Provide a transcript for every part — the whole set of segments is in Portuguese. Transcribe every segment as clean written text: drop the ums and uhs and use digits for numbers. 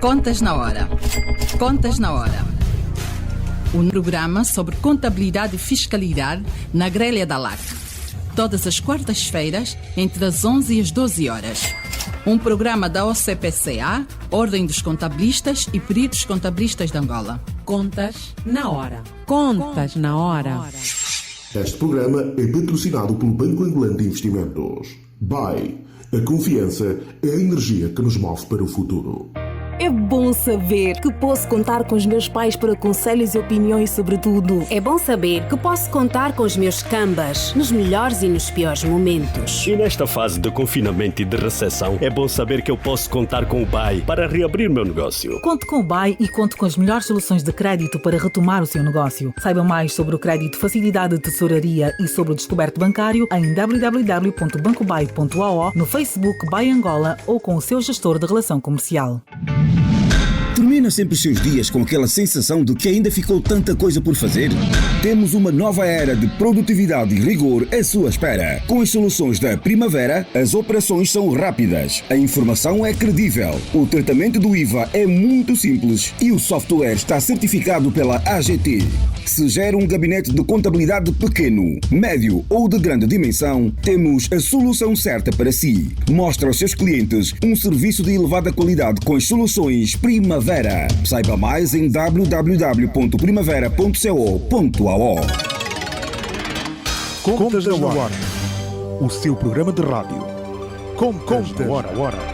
Contas na Hora. Contas na Hora. Um programa sobre contabilidade e fiscalidade na grelha da LAC. Todas as quartas-feiras, entre as 11 e as 12 horas. Um programa da OCPCA, Ordem dos Contabilistas e Peritos Contabilistas de Angola. Contas na Hora. Contas na Hora. Este programa é patrocinado pelo Banco Angolano de Investimentos. BAE. A confiança é a energia que nos move para o futuro. É bom saber que posso contar com os meus pais para conselhos e opiniões sobre tudo. É bom saber que posso contar com os meus cambas nos melhores e nos piores momentos. E nesta fase de confinamento e de recessão, é bom saber que eu posso contar com o BAE para reabrir meu negócio. Conte com o BAE e conte com as melhores soluções de crédito para retomar o seu negócio. Saiba mais sobre o crédito Facilidade de Tesouraria e sobre o descoberto bancário em www.bancobae.ao, no Facebook BAE Angola ou com o seu gestor de relação comercial. Termina sempre os seus dias com aquela sensação de que ainda ficou tanta coisa por fazer? Temos uma nova era de produtividade e rigor à sua espera. Com as soluções da Primavera, as operações são rápidas, a informação é credível, o tratamento do IVA é muito simples e o software está certificado pela AGT. Se gera um gabinete de contabilidade pequeno, médio ou de grande dimensão, temos a solução certa para si. Mostra aos seus clientes um serviço de elevada qualidade com as soluções Primavera. Saiba mais em www.primavera.co.ao. Contas na Hora. O seu programa de rádio. Contas na Hora.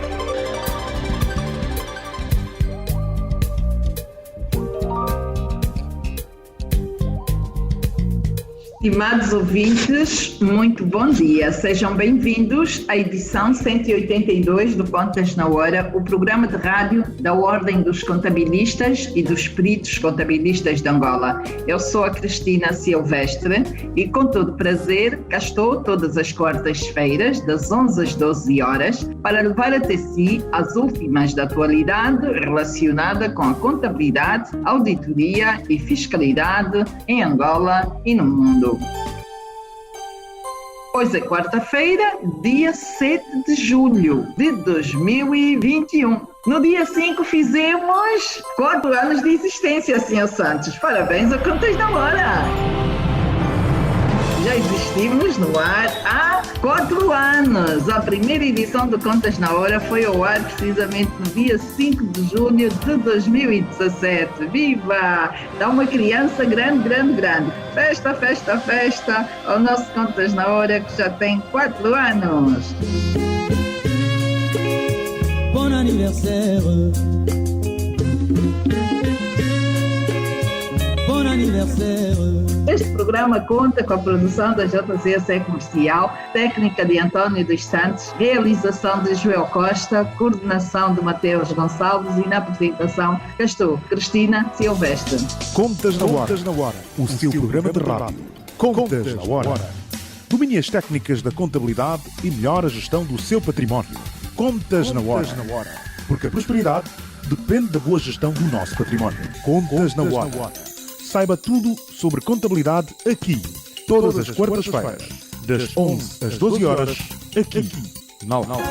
Estimados ouvintes, muito bom dia. Sejam bem-vindos à edição 182 do Contas na Hora, o programa de rádio da Ordem dos Contabilistas e dos Peritos Contabilistas de Angola. Eu sou a Cristina Silvestre e, com todo prazer, cá estou todas as quartas-feiras, das 11 às 12 horas, para levar até si as últimas da atualidade relacionada com a contabilidade, auditoria e fiscalidade em Angola e no mundo. Hoje é quarta-feira, dia 7 de julho de 2021. No dia 5 fizemos 4 anos de existência, Sr. Santos. Parabéns ao Contas na Hora! Já existimos no ar há 4 anos. A primeira edição do Contas na Hora foi ao ar precisamente no dia 5 de julho de 2017. Viva! Dá uma criança grande. Festa ao nosso Contas na Hora, que já tem 4 anos. Bom aniversário. Bom aniversário. Este programa conta com a produção da JCS Comercial, técnica de António dos Santos, realização de Joel Costa, coordenação de Mateus Gonçalves e na apresentação estou, Cristina Silvestre. Contas na Hora, o seu programa de rádio. Contas na Hora. Domine as técnicas da contabilidade e melhore a gestão do seu património. Contas na Hora. Porque a prosperidade depende da boa gestão do nosso património. Contas na Hora. Saiba tudo sobre contabilidade aqui, todas as quartas-feiras, das 11 às 12 horas, aqui, na LAC.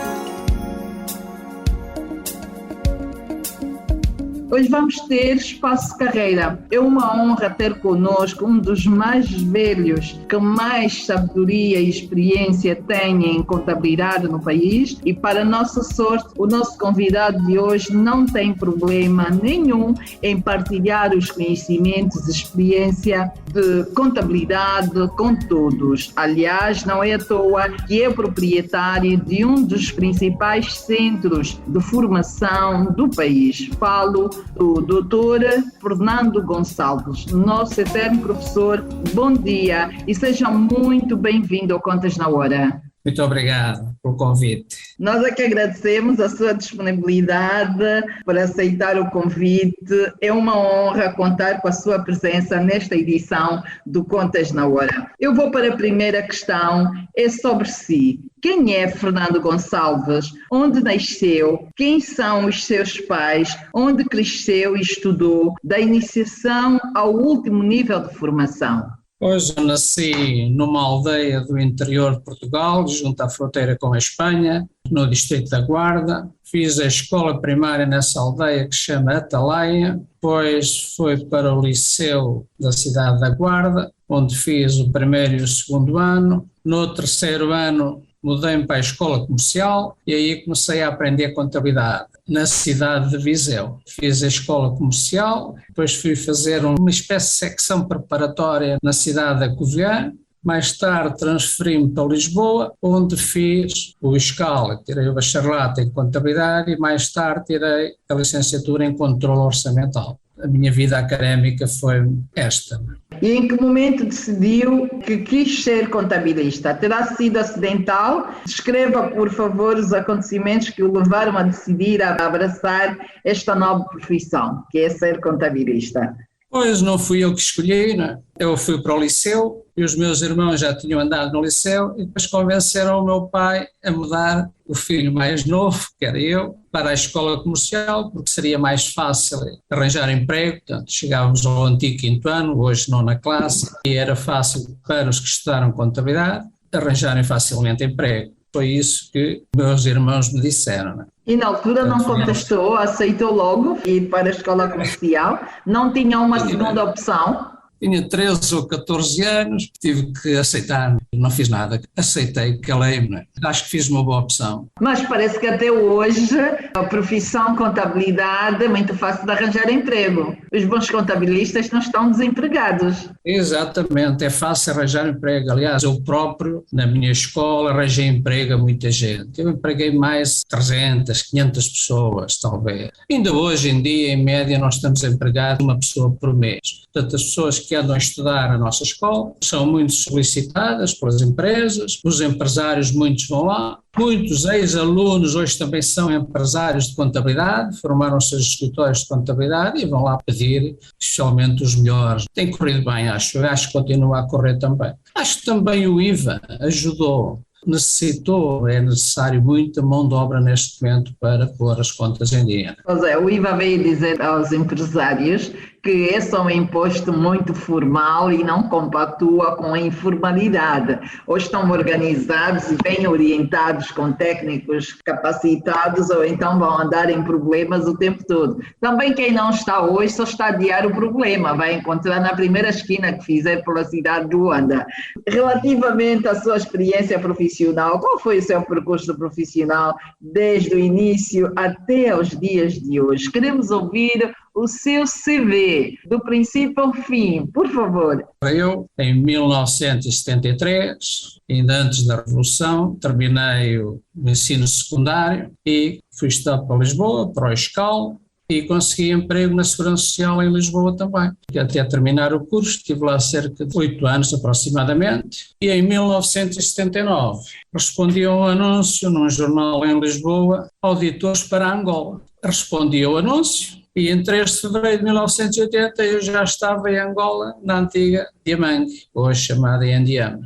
Hoje vamos ter Espaço Carreira. É uma honra ter connosco um dos mais velhos, que mais sabedoria e experiência tem em contabilidade no país, e para nossa sorte, o nosso convidado de hoje não tem problema nenhum em partilhar os conhecimentos e experiência de contabilidade com todos. Aliás, não é à toa que é proprietário de um dos principais centros de formação do país. Falo do Dr. Fernando Gonçalves, nosso eterno professor. Bom dia e seja muito bem-vindo ao Contas na Hora. Muito obrigado pelo convite. Nós é que agradecemos a sua disponibilidade para aceitar o convite. É uma honra contar com a sua presença nesta edição do Contas na Hora. Eu vou para a primeira questão, é sobre si. Quem é Fernando Gonçalves? Onde nasceu? Quem são os seus pais? Onde cresceu e estudou? Da iniciação ao último nível de formação. Hoje eu nasci numa aldeia do interior de Portugal, junto à fronteira com a Espanha. no distrito da Guarda. Fiz a escola primária nessa aldeia que se chama Atalaia, depois fui para o liceu da cidade da Guarda, onde fiz o primeiro e o segundo ano. No terceiro ano mudei-me para a escola comercial e aí comecei a aprender contabilidade na cidade de Viseu. Fiz a escola comercial, depois fui fazer uma espécie de secção preparatória na cidade da Covilhã. Mais tarde transferi-me para Lisboa, onde fiz o Escala, tirei o bacharelato em contabilidade e mais tarde tirei a licenciatura em controle orçamental. A minha vida académica foi esta. E em que momento decidiu que quis ser contabilista? Terá sido acidental? Descreva, por favor, os acontecimentos que o levaram a decidir a abraçar esta nova profissão, que é ser contabilista. Pois não fui eu que escolhi, né? Eu fui para o liceu e os meus irmãos já tinham andado no liceu e depois convenceram o meu pai a mudar o filho mais novo, que era eu, para a escola comercial, porque seria mais fácil arranjar emprego. Portanto, chegávamos ao antigo quinto ano, hoje nona classe, e era fácil para os que estudaram contabilidade arranjarem facilmente emprego. Foi isso que meus irmãos me disseram, né? E na altura não contestou, aceitou logo ir para a escola comercial, não tinha uma segunda opção? Tinha 13 ou 14 anos, tive que aceitar, não fiz nada, aceitei, calei-me, né? Acho que fiz uma boa opção. Mas parece que até hoje a profissão contabilidade é muito fácil de arranjar emprego. Os bons contabilistas não estão desempregados. Exatamente, é fácil arranjar emprego. Aliás, eu próprio, na minha escola, arranjei emprego a muita gente. Eu empreguei mais 300, 500 pessoas, talvez. Ainda hoje em dia, em média, nós estamos empregados uma pessoa por mês. Portanto, as pessoas que andam a estudar na nossa escola são muito solicitadas pelas empresas, os empresários muitos vão lá, muitos ex-alunos hoje também são empresários de contabilidade, formaram seus escritórios de contabilidade e vão lá pedir, especialmente os melhores. Tem corrido bem, acho que continua a correr também. Acho que também o IVA ajudou. É necessário muita mão de obra neste momento para pôr as contas em dia. Pois é, o IVA veio dizer aos empresários que esse é um imposto muito formal e não compactua com a informalidade. Ou estão organizados e bem orientados com técnicos capacitados ou então vão andar em problemas o tempo todo. Também quem não está hoje só está a adiar o problema, vai encontrar na primeira esquina que fizer pela cidade de Luanda. Relativamente à sua experiência profissional, qual foi o seu percurso profissional desde o início até os dias de hoje? Queremos ouvir o seu CV, do princípio ao fim, por favor. Eu, em 1973, ainda antes da Revolução, terminei o ensino secundário e fui estudar para Lisboa, para o Escala, e consegui emprego na Segurança Social em Lisboa também. Até terminar o curso, estive lá cerca de 8 anos aproximadamente, e em 1979 respondi a um anúncio num jornal em Lisboa, auditores para Angola. Respondi ao anúncio, e em 3 de fevereiro de 1980 eu já estava em Angola, na antiga Diamangue, hoje chamada Indiana.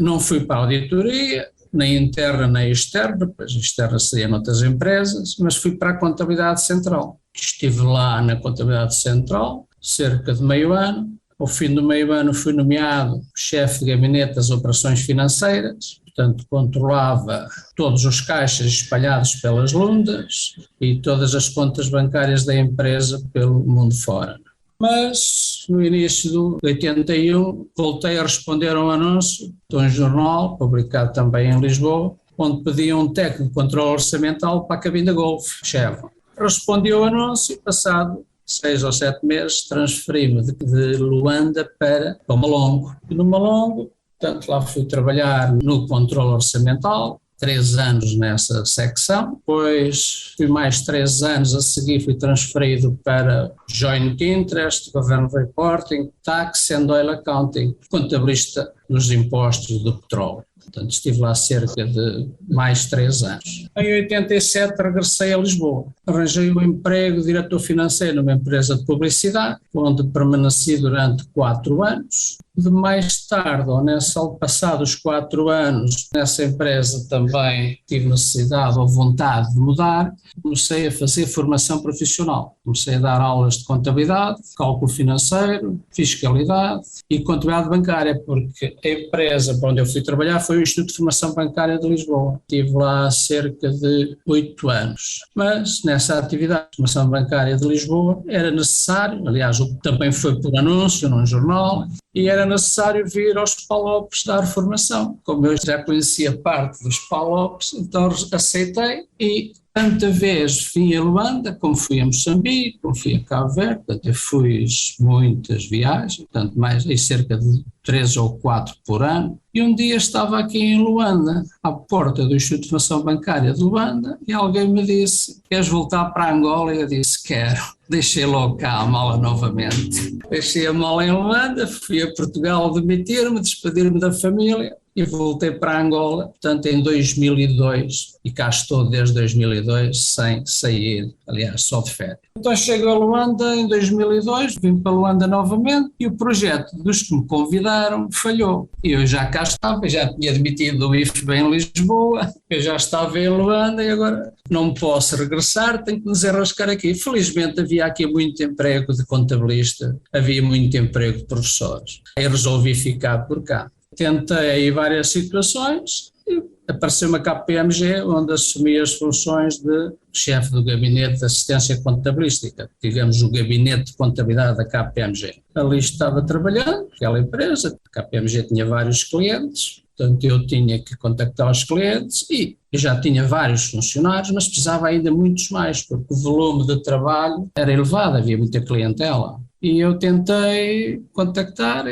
Não fui para a auditoria, nem interna nem externa, pois externa seria noutras empresas, mas fui para a Contabilidade Central. Estive lá na Contabilidade Central cerca de meio ano. Ao fim do meio ano fui nomeado chefe de gabinete das operações financeiras, portanto controlava todos os caixas espalhados pelas lundas e todas as contas bancárias da empresa pelo mundo fora. Mas no início de 81 voltei a responder a um anúncio de um jornal, publicado também em Lisboa, onde pediam um técnico de controle orçamental para a cabine da Golf, Chevron. Respondi ao anúncio e passado 6 ou 7 meses transferi-me de Luanda para Malongo. E no Malongo, portanto, lá fui trabalhar no controle orçamental, 3 anos nessa secção, depois fui mais 3 anos a seguir, fui transferido para Joint Interest, Government Reporting, Tax and Oil Accounting, contabilista dos impostos do petróleo. Portanto, estive lá cerca de mais 3 anos. Em 87 regressei a Lisboa. Arranjei um emprego de diretor financeiro numa empresa de publicidade, onde permaneci durante 4 anos. de mais tarde, ou passados 4 anos, nessa empresa também tive necessidade ou vontade de mudar, comecei a fazer formação profissional. Comecei a dar aulas de contabilidade, cálculo financeiro, fiscalidade e contabilidade bancária, porque a empresa para onde eu fui trabalhar foi o Instituto de Formação Bancária de Lisboa. Estive lá cerca de 8 anos. Mas nessa atividade de formação bancária de Lisboa era necessário, aliás, também foi por anúncio num jornal, e era necessário vir aos PALOPs dar formação. Como eu já conhecia parte dos PALOPs, então aceitei e tanta vez vim a Luanda, como fui a Moçambique, como fui a Cabo Verde, portanto eu fiz muitas viagens, portanto mais aí cerca de 3 ou 4 por ano, e um dia estava aqui em Luanda, à porta do Instituto de Formação Bancária de Luanda, e alguém me disse: queres voltar para Angola? E eu disse: quero. Deixei logo cá a mala novamente. Deixei a mala em Luanda, fui a Portugal demitir-me, despedir-me da família e voltei para Angola, portanto em 2002, e cá estou desde 2002 sem sair, aliás só de férias. Então chego a Luanda em 2002, vim para Luanda novamente e o projeto dos que me convidaram falhou. E eu já cá estava, já tinha demitido o IFB em Lisboa, eu já estava em Luanda e agora não posso regressar, tenho que me desenrascar aqui. Felizmente havia aqui muito emprego de contabilista, havia muito emprego de professores. Aí resolvi ficar por cá. Tentei várias situações e apareceu uma KPMG onde assumi as funções de chefe do gabinete de assistência contabilística, digamos o gabinete de contabilidade da KPMG. Ali estava trabalhando, aquela empresa, a KPMG tinha vários clientes, portanto eu tinha que contactar os clientes e eu já tinha vários funcionários, mas precisava ainda muitos mais, porque o volume de trabalho era elevado, havia muita clientela. E eu tentei contactar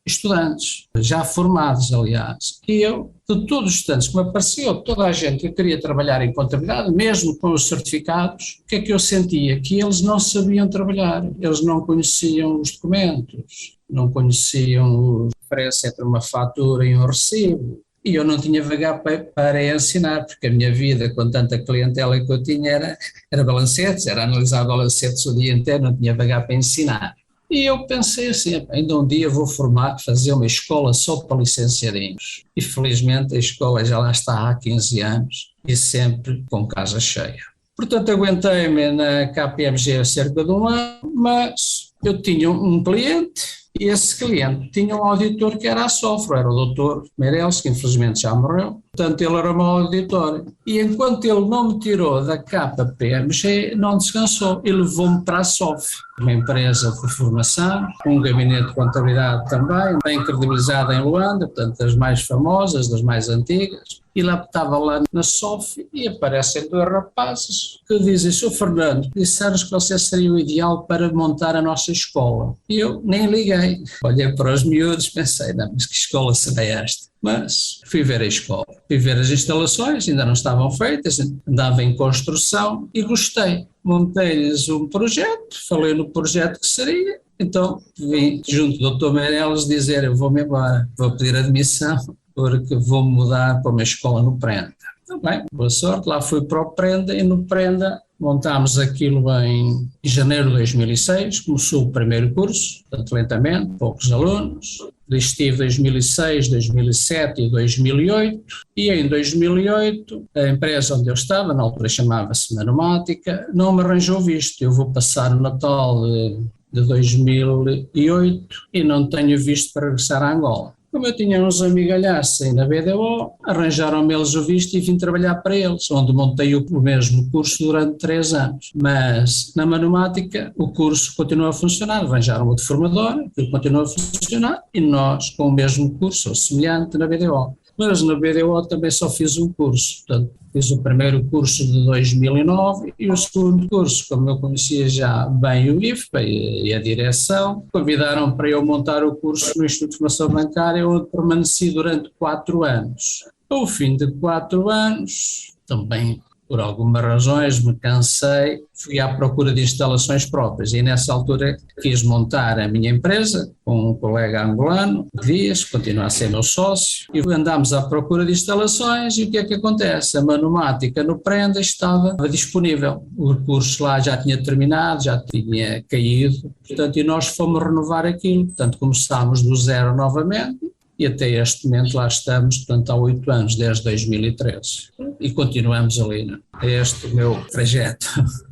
estudantes, já formados aliás, e eu, de todos os estudantes que me apareceu, toda a gente que queria trabalhar em contabilidade, mesmo com os certificados, o que é que eu sentia? Que eles não sabiam trabalhar, eles não conheciam os documentos, não conheciam a diferença entre uma fatura e um recibo. E eu não tinha vagar para ensinar, porque a minha vida, com tanta clientela que eu tinha, era balancetes, era analisar balancetes o dia inteiro, não tinha vagar para ensinar. E eu pensei assim, ainda um dia vou fazer uma escola só para licenciadinhos. E felizmente a escola já lá está há 15 anos e sempre com casa cheia. Portanto, aguentei-me na KPMG há cerca de 1 ano, mas eu tinha um cliente. E esse cliente tinha um auditor que era a Sofro, era o Dr. Meireles, que infelizmente já morreu. Portanto, ele era o meu auditor. E enquanto ele não me tirou da KPMG, não descansou. Ele levou-me para a Sofro, uma empresa de formação, um gabinete de contabilidade também, bem credibilizada em Luanda, portanto, das mais famosas, das mais antigas. E lá estava lá na SOF e aparecem 2 rapazes que dizem: Sr. Fernando, disseram-nos que você seria o ideal para montar a nossa escola. E eu nem liguei. Olhei para os miúdos e pensei: não, mas que escola será esta? Mas fui ver a escola, fui ver as instalações, ainda não estavam feitas, andava em construção e gostei. Montei-lhes um projeto, falei no projeto que seria. Então vim junto do Dr. Meireles dizer: eu vou-me embora, vou pedir admissão, porque vou mudar para uma escola no Prenda. Então, bem, boa sorte, lá fui para o Prenda e no Prenda montámos aquilo em janeiro de 2006, começou o primeiro curso, portanto lentamente, poucos alunos. Estive 2006, 2007 e 2008 e em 2008 a empresa onde eu estava, na altura chamava-se Manumática, não me arranjou visto. Eu vou passar o Natal de 2008 e não tenho visto para regressar a Angola. Como eu tinha uns amigalhaços aí na BDO, arranjaram-me eles o visto e vim trabalhar para eles, onde montei o mesmo curso durante 3 anos. Mas na Manumática o curso continua a funcionar, arranjaram outro formador, que continua a funcionar, e nós com o mesmo curso, ou semelhante, na BDO. Mas na BDO também só fiz um curso, portanto, fiz o primeiro curso de 2009 e o segundo curso, como eu conhecia já bem o IFPA e a direção, convidaram para eu montar o curso no Instituto de Formação Bancária, onde permaneci durante 4 anos. Ao fim de 4 anos, também por algumas razões me cansei, fui à procura de instalações próprias e nessa altura quis montar a minha empresa com um colega angolano, Dias, que continua a ser meu sócio, e andámos à procura de instalações e o que é que acontece? A Manumática no Prenda estava disponível, o recurso lá já tinha terminado, já tinha caído, portanto, e nós fomos renovar aquilo, portanto começámos do zero novamente. E até este momento lá estamos, portanto, há 8 anos, desde 2013. E continuamos ali, né? É este o meu trajeto.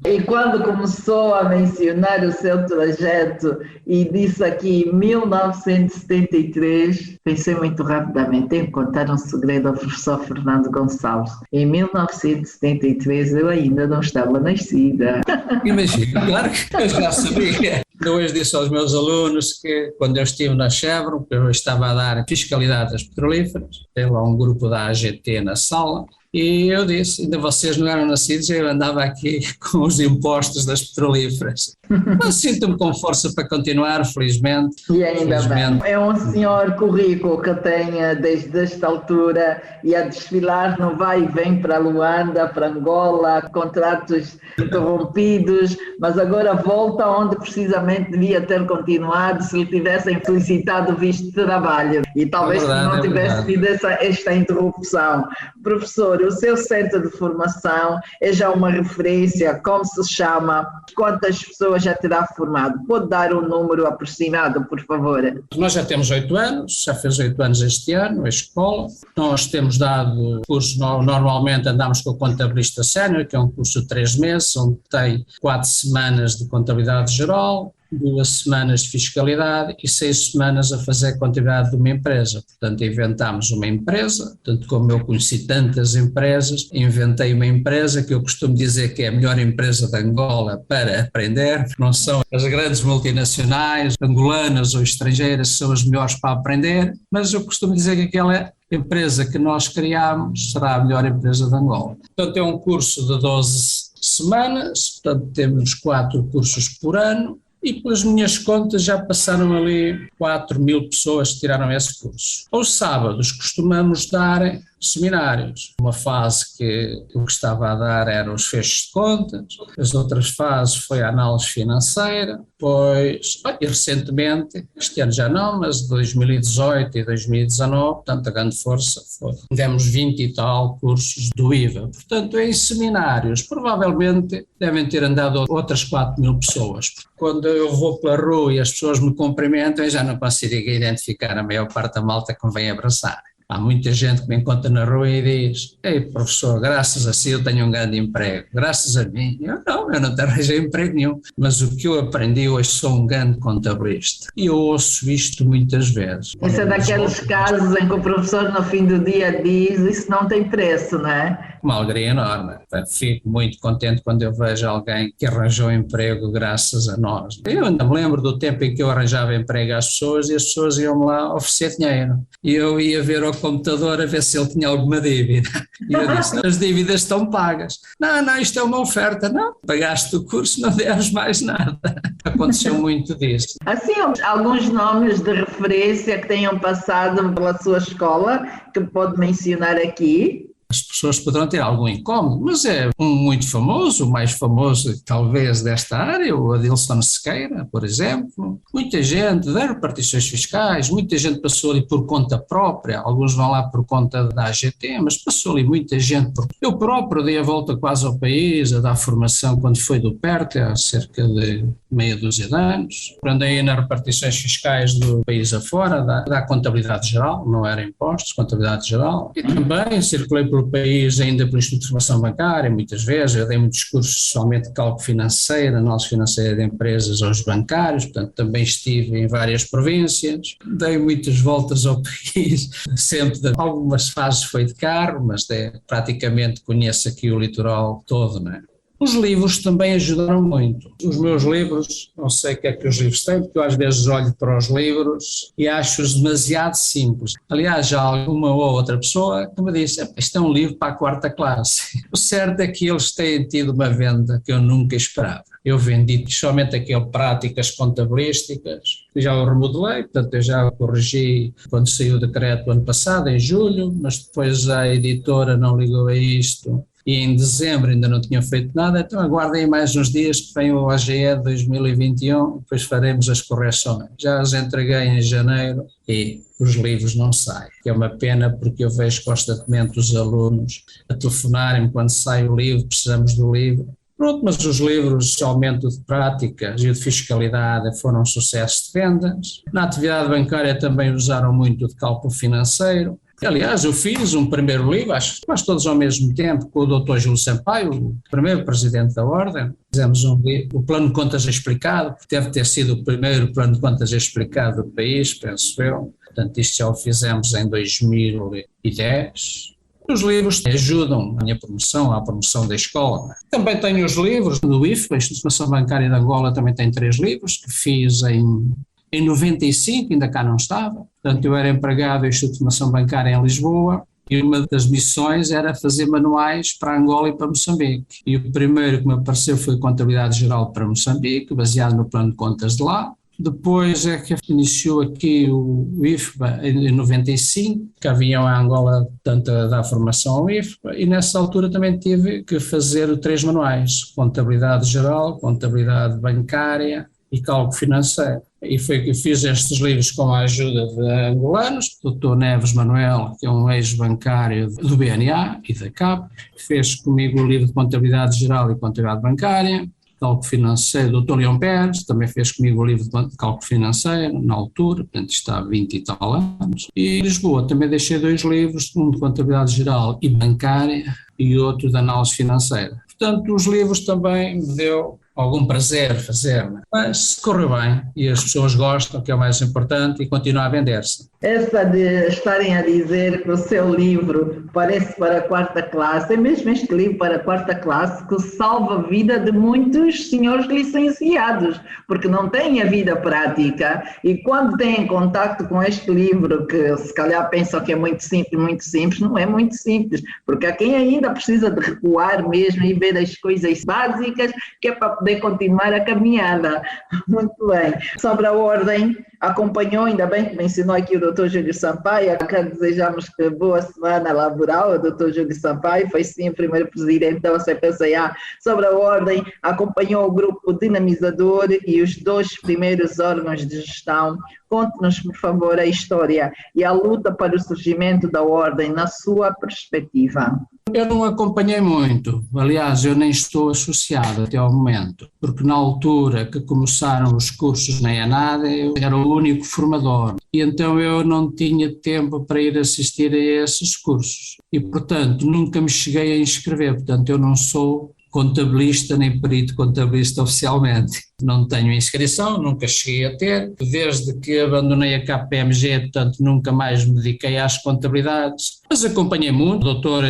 E quando começou a mencionar o seu trajeto e disse aqui 1973, pensei muito rapidamente, tenho que contar um segredo ao professor Fernando Gonçalves. Em 1973 eu ainda não estava nascida. Imagina, claro que eu já sabia. Eu hoje disse aos meus alunos que quando eu estive na Chevron, eu estava a dar fiscalidade das petrolíferas, teve lá um grupo da AGT na sala, e eu disse, ainda vocês não eram nascidos, eu andava aqui com os impostos das petrolíferas. Mas sinto-me com força para continuar, felizmente. E ainda bem. É um senhor currículo que tem desde esta altura e a desfilar no vai e vem para Luanda, para Angola, contratos interrompidos, mas agora volta onde precisamente devia ter continuado se lhe tivessem solicitado o visto de trabalho. E talvez não tivesse tido esta interrupção. Professor, o seu centro de formação é já uma referência, como se chama, quantas pessoas já terá formado? Pode dar um número aproximado, por favor? Nós já temos 8 anos, já fez 8 anos este ano, a escola. Nós temos dado curso, normalmente andamos com o contabilista sénior, que é um curso de 3 meses, onde tem 4 semanas de contabilidade geral, 2 semanas de fiscalidade e 6 semanas a fazer a contabilidade de uma empresa. Portanto, inventámos uma empresa, tanto como eu conheci tantas empresas, inventei uma empresa que eu costumo dizer que é a melhor empresa de Angola para aprender, não são as grandes multinacionais, angolanas ou estrangeiras, que são as melhores para aprender, mas eu costumo dizer que aquela empresa que nós criámos será a melhor empresa de Angola. Portanto, é um curso de 12 semanas, portanto, temos 4 cursos por ano, e pelas minhas contas já passaram ali 4.000 pessoas que tiraram esse curso. Aos sábados costumamos dar seminários. Uma fase que o que estava a dar eram os fechos de contas, as outras fases foi a análise financeira, pois, e recentemente, este ano já não, mas 2018 e 2019, portanto a grande força foi, demos 20 e tal cursos do IVA. Portanto, em seminários, provavelmente devem ter andado outras 4.000 pessoas. Quando eu vou pela rua e as pessoas me cumprimentam, eu já não consigo identificar a maior parte da malta que me vem abraçar. Há muita gente que me encontra na rua e diz: ei, professor, graças a si eu tenho um grande emprego, graças a mim. Eu não te arranjei emprego nenhum, mas o que eu aprendi hoje sou um grande contabilista. E eu ouço isto muitas vezes. Esse é daqueles casos em que o professor no fim do dia diz: isso não tem preço, não é? Uma alegria enorme. Fico muito contente quando eu vejo alguém que arranjou emprego graças a nós. Eu ainda me lembro do tempo em que eu arranjava emprego às pessoas e as pessoas iam-me lá oferecer dinheiro. E eu ia ver ao computador a ver se ele tinha alguma dívida. E eu disse: as dívidas estão pagas. Não, isto é uma oferta. Não, pagaste o curso, não deves mais nada. Aconteceu muito disso. Assim, alguns nomes de referência que tenham passado pela sua escola, que pode mencionar aqui? As pessoas poderão ter algum incómodo, mas é um muito famoso, o mais famoso talvez desta área, o Adilson Sequeira, por exemplo. Muita gente das repartições fiscais, muita gente passou ali por conta própria, alguns vão lá por conta da AGT, mas passou ali muita gente. Eu próprio dei a volta quase ao país, a dar formação quando foi do PERTE, há cerca de meia dúzia de anos. Andei nas repartições fiscais do país afora, da contabilidade geral, não era impostos, contabilidade geral. E também circulei pelo país ainda pelo Instituto de Formação Bancária, muitas vezes. Eu dei muitos cursos somente de cálculo financeiro, análise financeira de empresas aos bancários, portanto também estive em várias províncias. Dei muitas voltas ao país, sempre, algumas fases foi de carro, mas praticamente conheço aqui o litoral todo, não é? Os livros também ajudaram muito. Os meus livros, não sei o que é que os livros têm, porque eu às vezes olho para os livros e acho-os demasiado simples. Aliás, já alguma ou outra pessoa que me disse: isto é um livro para a 4ª classe. O certo é que eles têm tido uma venda que eu nunca esperava. Eu vendi somente aquele práticas contabilísticas, já o remodelei, portanto eu já o corrigi quando saiu o decreto ano passado, em julho, mas depois a editora não ligou a isto e em dezembro ainda não tinham feito nada, então aguardem mais uns dias que vem o OGE 2021, depois faremos as correções. Já as entreguei em janeiro e os livros não saem, que é uma pena porque eu vejo constantemente os alunos a telefonarem-me quando sai o livro, precisamos do livro. Pronto, mas os livros de aumento de práticas e de fiscalidade foram um sucesso de vendas. Na atividade bancária também usaram muito de cálculo financeiro. Aliás, eu fiz um primeiro livro, acho que quase todos ao mesmo tempo, com o Dr. Júlio Sampaio, o primeiro presidente da Ordem. Fizemos um livro, o Plano de Contas Explicado, que deve ter sido o primeiro plano de contas explicado do país, penso eu. Portanto, isto já o fizemos em 2010. Os livros ajudam a minha promoção, à promoção da escola. Também tenho os livros do IFBA, a Instituição Bancária de Angola também tem 3 livros, que fiz em 95, ainda cá não estava. Portanto, eu era empregado da Instituição Bancária em Lisboa e uma das missões era fazer manuais para Angola e para Moçambique. E o primeiro que me apareceu foi a Contabilidade Geral para Moçambique, baseado no plano de contas de lá. Depois é que iniciou aqui o IFBA em 95, que haviam a Angola tanto a dar formação ao IFBA, e nessa altura também tive que fazer 3 manuais, Contabilidade Geral, Contabilidade Bancária e Cálculo Financeiro. E foi que fiz estes livros com a ajuda de angolanos, o Dr. Neves Manuel, que é um ex-bancário do BNA e da CAP, fez comigo o livro de Contabilidade Geral e Contabilidade Bancária. Cálculo Financeiro, o Dr. Leão Pérez, também fez comigo o livro de Cálculo Financeiro, na altura, portanto está há 20 e tal anos. E em Lisboa também deixei 2 livros, um de Contabilidade Geral e Bancária e outro de Análise Financeira. Portanto, os livros também me deu algum prazer fazer, mas correu bem e as pessoas gostam, que é o mais importante, e continua a vender-se. Essa de estarem a dizer que o seu livro parece para a 4ª classe, é mesmo este livro para a 4ª classe que salva a vida de muitos senhores licenciados, porque não têm a vida prática e quando têm contacto com este livro, que se calhar pensam que é muito simples, não é muito simples, porque há quem ainda precisa de recuar mesmo e ver as coisas básicas, que é para poder continuar a caminhada. Muito bem. Sobre a Ordem, acompanhou, ainda bem que mencionou aqui o Dr. Júlio Sampaio, que desejamos que boa semana laboral. O Dr. Júlio Sampaio foi sim o primeiro presidente da CPCA. Sobre a Ordem, acompanhou o grupo dinamizador e os 2 primeiros órgãos de gestão. Conte-nos, por favor, a história e a luta para o surgimento da Ordem na sua perspectiva. Eu não acompanhei muito, aliás, eu nem estou associado até ao momento, porque na altura que começaram os cursos na ENAD, eu era o único formador, e então eu não tinha tempo para ir assistir a esses cursos, e portanto nunca me cheguei a inscrever, portanto eu não sou contabilista nem perito contabilista oficialmente. Não tenho inscrição, nunca cheguei a ter, desde que abandonei a KPMG, portanto nunca mais me dediquei às contabilidades, mas acompanhei muito. O Dr.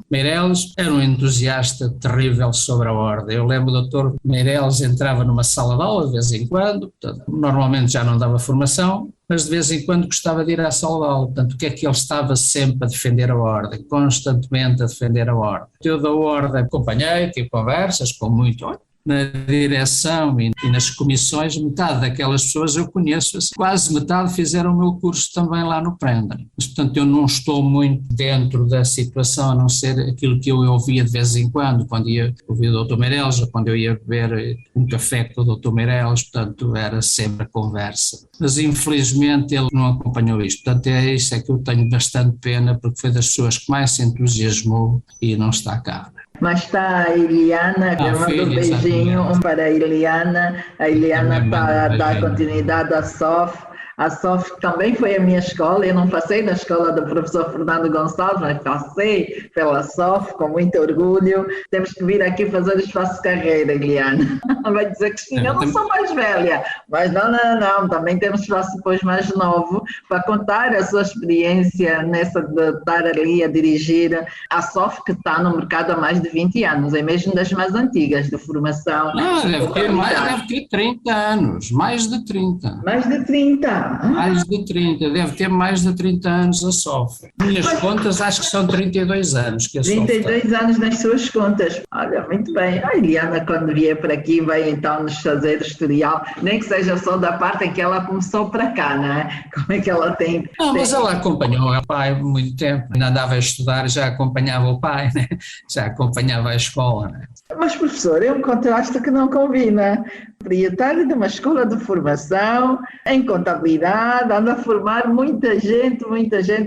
Meireles era um entusiasta terrível sobre a Ordem. Eu lembro do Dr. Meireles entrava numa sala de aula de vez em quando, portanto, normalmente já não dava formação, mas de vez em quando gostava de ir à sala de aula. Portanto, o que é que ele estava sempre a defender a Ordem, constantemente a defender a Ordem. Eu da Ordem acompanhei, tive conversas com muito, na direção e nas comissões, metade daquelas pessoas eu conheço, quase metade fizeram o meu curso também lá no Prendem. Mas, portanto, eu não estou muito dentro da situação, a não ser aquilo que eu ouvia de vez em quando ia ouvir o Dr. Meireles, ou quando eu ia beber um café com o Dr. Meireles, portanto, era sempre a conversa. Mas, infelizmente, ele não acompanhou isto. Portanto, é isso que eu tenho bastante pena, porque foi das pessoas que mais se entusiasmou e não está cá. Mas está a Eliana, que eu mando um beijinho para a Eliana está a dar continuidade à SOF. A SOF também foi a minha escola, eu não passei na escola do professor Fernando Gonçalves, mas passei pela SOF com muito orgulho. Temos que vir aqui fazer espaço de carreira, Eliana. Vai dizer que sim, eu não sou mais velha, mas não, também temos espaço depois mais novo para contar a sua experiência nessa de estar ali a dirigir a SOF, que está no mercado há mais de 20 anos, é mesmo das mais antigas de formação. Deve ter 30 anos, mais de 30. Mais de 30. Mais de 30, deve ter mais de 30 anos a SOF. Minhas contas acho que são 32 anos que a SOF 32 anos nas suas contas. Olha, muito bem. A Eliana, quando vier para aqui, vai então nos fazer o historial, nem que seja só da parte em que ela começou para cá, não é? Como é que ela tem... Não, mas ela acompanhou o pai muito tempo, ainda andava a estudar, já acompanhava o pai, né? Já acompanhava a escola. Né? Mas, professor, é um contraste que não combina. Proprietário de uma escola de formação em contabilidade, anda a formar muita gente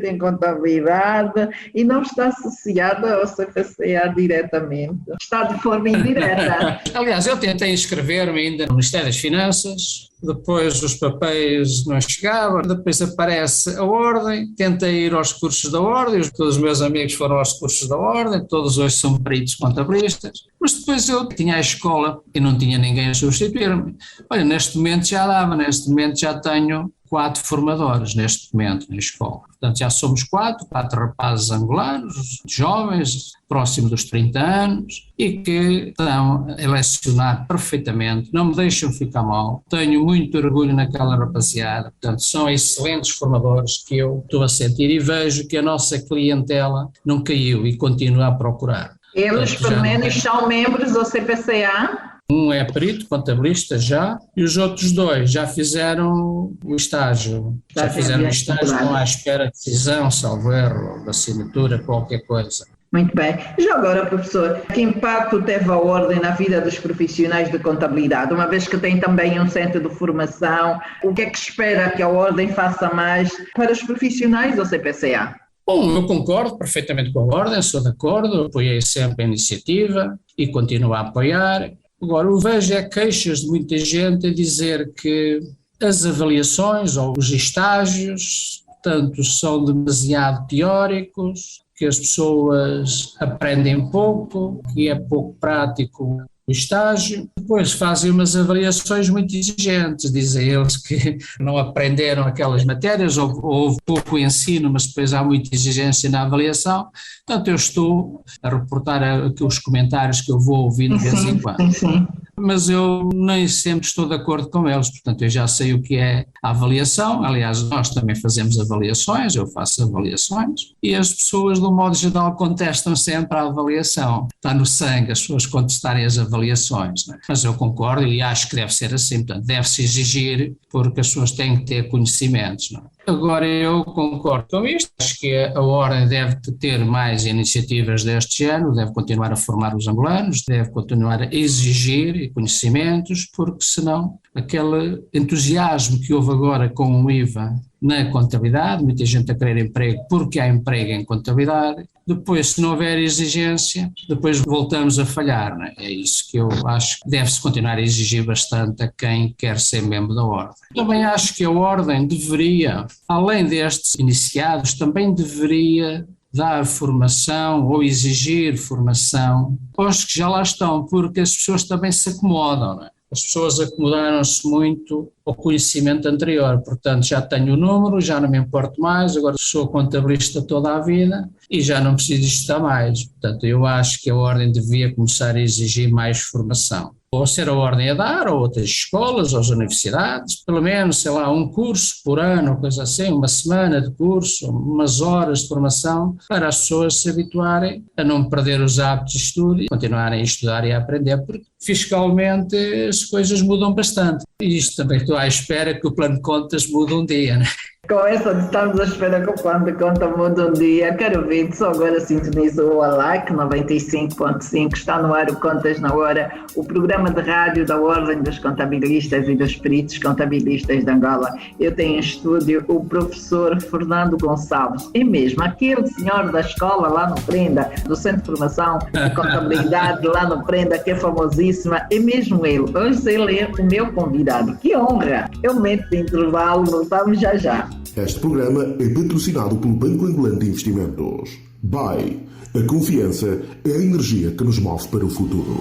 em contabilidade e não está associado ao CPCA diretamente. Está de forma indireta. Aliás, eu tentei inscrever-me ainda no Ministério das Finanças, depois os papéis não chegavam, depois aparece a Ordem, tentei ir aos cursos da Ordem, todos os meus amigos foram aos cursos da Ordem, todos hoje são peritos contabilistas, mas depois eu tinha a escola e não tinha ninguém a substituir-me. Olha, neste momento já dava, neste momento já tenho 4 formadores neste momento na escola. Portanto, já somos 4 rapazes angolanos, jovens, próximos dos 30 anos, e que estão a lecionar perfeitamente, não me deixam ficar mal. Tenho muito orgulho naquela rapaziada. Portanto, são excelentes formadores que eu estou a sentir e vejo que a nossa clientela não caiu e continua a procurar. Eles, pelo menos, são membros do CPCA? Um é perito, contabilista já, e os outros 2 já fizeram o estágio. Já fizeram o estágio, estão à espera de decisão, salvo erro, de assinatura, qualquer coisa. Muito bem. Já agora, professor, que impacto teve a Ordem na vida dos profissionais de contabilidade? Uma vez que tem também um centro de formação, o que é que espera que a Ordem faça mais para os profissionais do CPCA? Bom, eu concordo perfeitamente com a Ordem, sou de acordo, apoiei sempre a iniciativa e continuo a apoiar. Agora, eu vejo queixas de muita gente a dizer que as avaliações ou os estágios, tanto são demasiado teóricos, que as pessoas aprendem pouco, que é pouco prático o estágio. Depois fazem umas avaliações muito exigentes, dizem eles que não aprenderam aquelas matérias, ou houve pouco ensino, mas depois há muita exigência na avaliação. Portanto, eu estou a reportar aqui os comentários que eu vou ouvindo de vez em quando. Sim. Mas eu nem sempre estou de acordo com eles, portanto eu já sei o que é a avaliação. Aliás, nós também fazemos avaliações, eu faço avaliações, e as pessoas, de um modo geral, contestam sempre a avaliação. Está no sangue as pessoas contestarem as avaliações, não é? Mas eu concordo e acho que deve ser assim, portanto deve-se exigir, porque as pessoas têm que ter conhecimentos, não é? Agora, eu concordo com isto, acho que a Ordem deve ter mais iniciativas deste género, deve continuar a formar os angolanos, deve continuar a exigir conhecimentos, porque senão aquele entusiasmo que houve agora com o IVA na contabilidade, muita gente a querer emprego porque há emprego em contabilidade, depois se não houver exigência, depois voltamos a falhar, não é? É isso que eu acho que deve-se continuar a exigir bastante a quem quer ser membro da Ordem. Também acho que a Ordem deveria, além destes iniciados, também deveria dar formação ou exigir formação aos que já lá estão, porque as pessoas também se acomodam, não é? As pessoas acomodaram-se muito ao conhecimento anterior, portanto já tenho o número, já não me importo mais, agora sou contabilista toda a vida e já não preciso estudar mais. Portanto, eu acho que a Ordem devia começar a exigir mais formação. Ou ser a Ordem a dar, ou outras escolas, ou as universidades, pelo menos, sei lá, um curso por ano, coisa assim, uma semana de curso, umas horas de formação, para as pessoas se habituarem a não perder os hábitos de estudo e continuarem a estudar e a aprender, porque fiscalmente as coisas mudam bastante. E isto também estou à espera que o plano de contas mude um dia, né? Com essa, estamos à espera que o plano de conta mude um dia. Caro ouvinte, só agora sintonizou o ALAC 95.5, está no ar o Contas na Hora, o programa de rádio da Ordem dos Contabilistas e dos Peritos Contabilistas de Angola. Eu tenho em estúdio o professor Fernando Gonçalves, e mesmo aquele senhor da escola lá no Prenda, do Centro de Formação de Contabilidade lá no Prenda, que é famosíssima, e mesmo ele. Hoje ele é o meu convidado. Que honra! Eu meto de intervalo, voltamos já já. Este programa é patrocinado pelo Banco Angolano de Investimentos. BAE. A confiança é a energia que nos move para o futuro.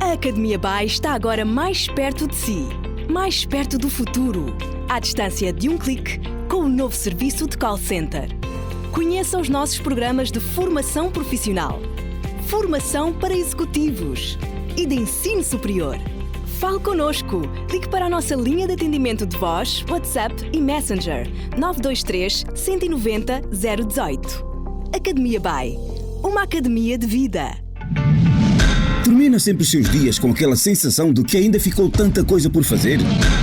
A Academia BAE está agora mais perto de si, mais perto do futuro, à distância de um clique, com o novo serviço de call center. Conheça os nossos programas de formação profissional, formação para executivos e de ensino superior, Fale connosco. Ligue para a nossa linha de atendimento de voz, WhatsApp e Messenger 923 190 018. Academia BAE, uma academia de vida. Termina sempre os seus dias com aquela sensação de que ainda ficou tanta coisa por fazer?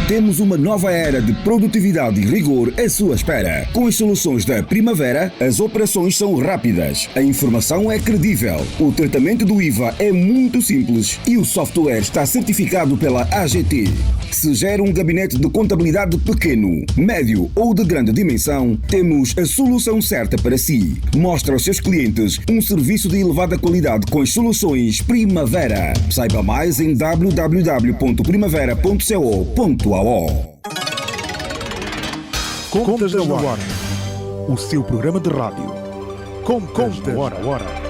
Temos uma nova era de produtividade e rigor à sua espera. Com as soluções da Primavera, as operações são rápidas, a informação é credível, o tratamento do IVA é muito simples e o software está certificado pela AGT. Se gera um gabinete de contabilidade pequeno, médio ou de grande dimensão, temos a solução certa para si. Mostra aos seus clientes um serviço de elevada qualidade com as soluções Primavera. Saiba mais em www.primavera.co.ao. Contas na Hora, o seu programa de rádio. Contas na Hora.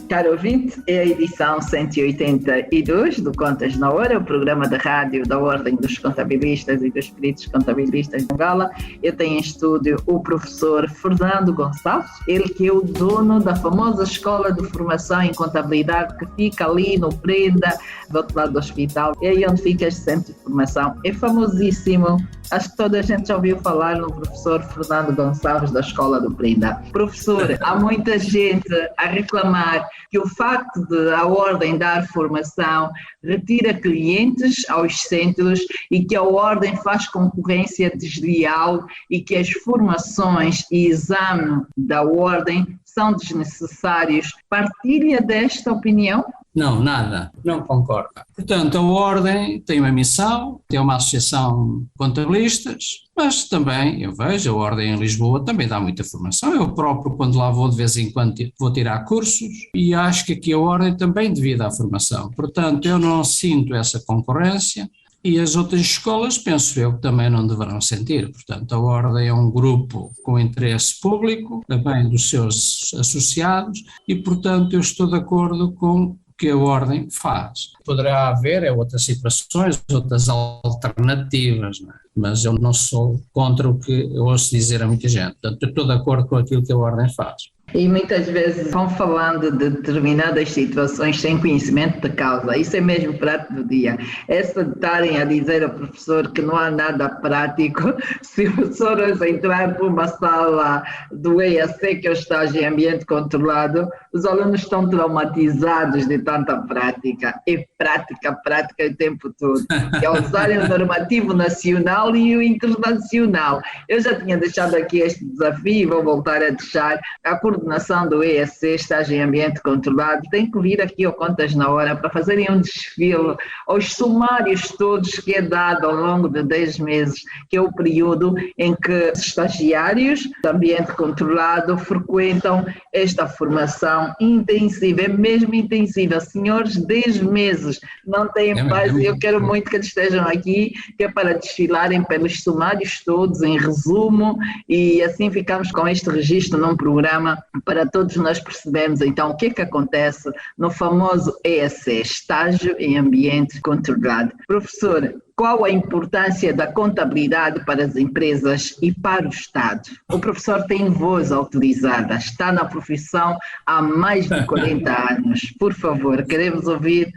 Caro ouvinte, é a edição 182 do Contas na Hora, o programa de rádio da Ordem dos Contabilistas e dos Peritos Contabilistas de Angola. Eu tenho em estúdio o professor Fernando Gonçalves, ele que é o dono da famosa Escola de Formação em Contabilidade que fica ali no Prenda, do outro lado do hospital. É aí onde fica este centro de formação. É famosíssimo. Acho que toda a gente já ouviu falar no professor Fernando Gonçalves da Escola do Prenda. Professor, há muita gente a reclamar que o facto de a Ordem dar formação retira clientes aos centros e que a Ordem faz concorrência desleal e que as formações e exame da Ordem são desnecessários. Partilha desta opinião? Não, nada, não concordo. Portanto, a Ordem tem uma missão, tem uma associação de contabilistas, mas também, eu vejo, a Ordem em Lisboa também dá muita formação. Eu próprio, quando lá vou de vez em quando, vou tirar cursos e acho que aqui a Ordem também devia dar formação. Portanto, eu não sinto essa concorrência. E as outras escolas, penso eu, que também não deverão sentir. Portanto, a Ordem é um grupo com interesse público, também dos seus associados, e, portanto, eu estou de acordo com o que a Ordem faz. Poderá haver outras situações, outras alternativas, não é? Mas eu não sou contra o que eu ouço dizer a muita gente. Portanto, eu estou de acordo com aquilo que a Ordem faz. E muitas vezes vão falando de determinadas situações sem conhecimento de causa. Isso é mesmo prático do dia. Essa de estarem a dizer ao professor que não há nada prático, se o professor entrar por uma sala do EAC, que é o estágio em ambiente controlado, os alunos estão traumatizados de tanta prática. É prática o tempo todo. É usarem o normativo nacional e o internacional. Eu já tinha deixado aqui este desafio e vou voltar a deixar. A coordenação do EAC, estágio em ambiente controlado, tem que vir aqui ao Contas na Hora para fazerem um desfile aos sumários todos que é dado ao longo de 10 meses, que é o período em que os estagiários de ambiente controlado frequentam esta formação intensiva, é mesmo intensiva. Senhores, 10 meses, não têm paz, eu quero muito que eles estejam aqui, que é para desfilarem pelos sumários todos, em resumo, e assim ficamos com este registro num programa para todos nós percebermos então o que é que acontece no famoso EAC, estágio em ambiente controlado. Professor, qual a importância da contabilidade para as empresas e para o Estado? O professor tem voz autorizada, está na profissão há mais de 40 anos. Por favor, queremos ouvir.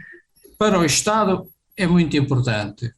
Para o Estado é muito importante. O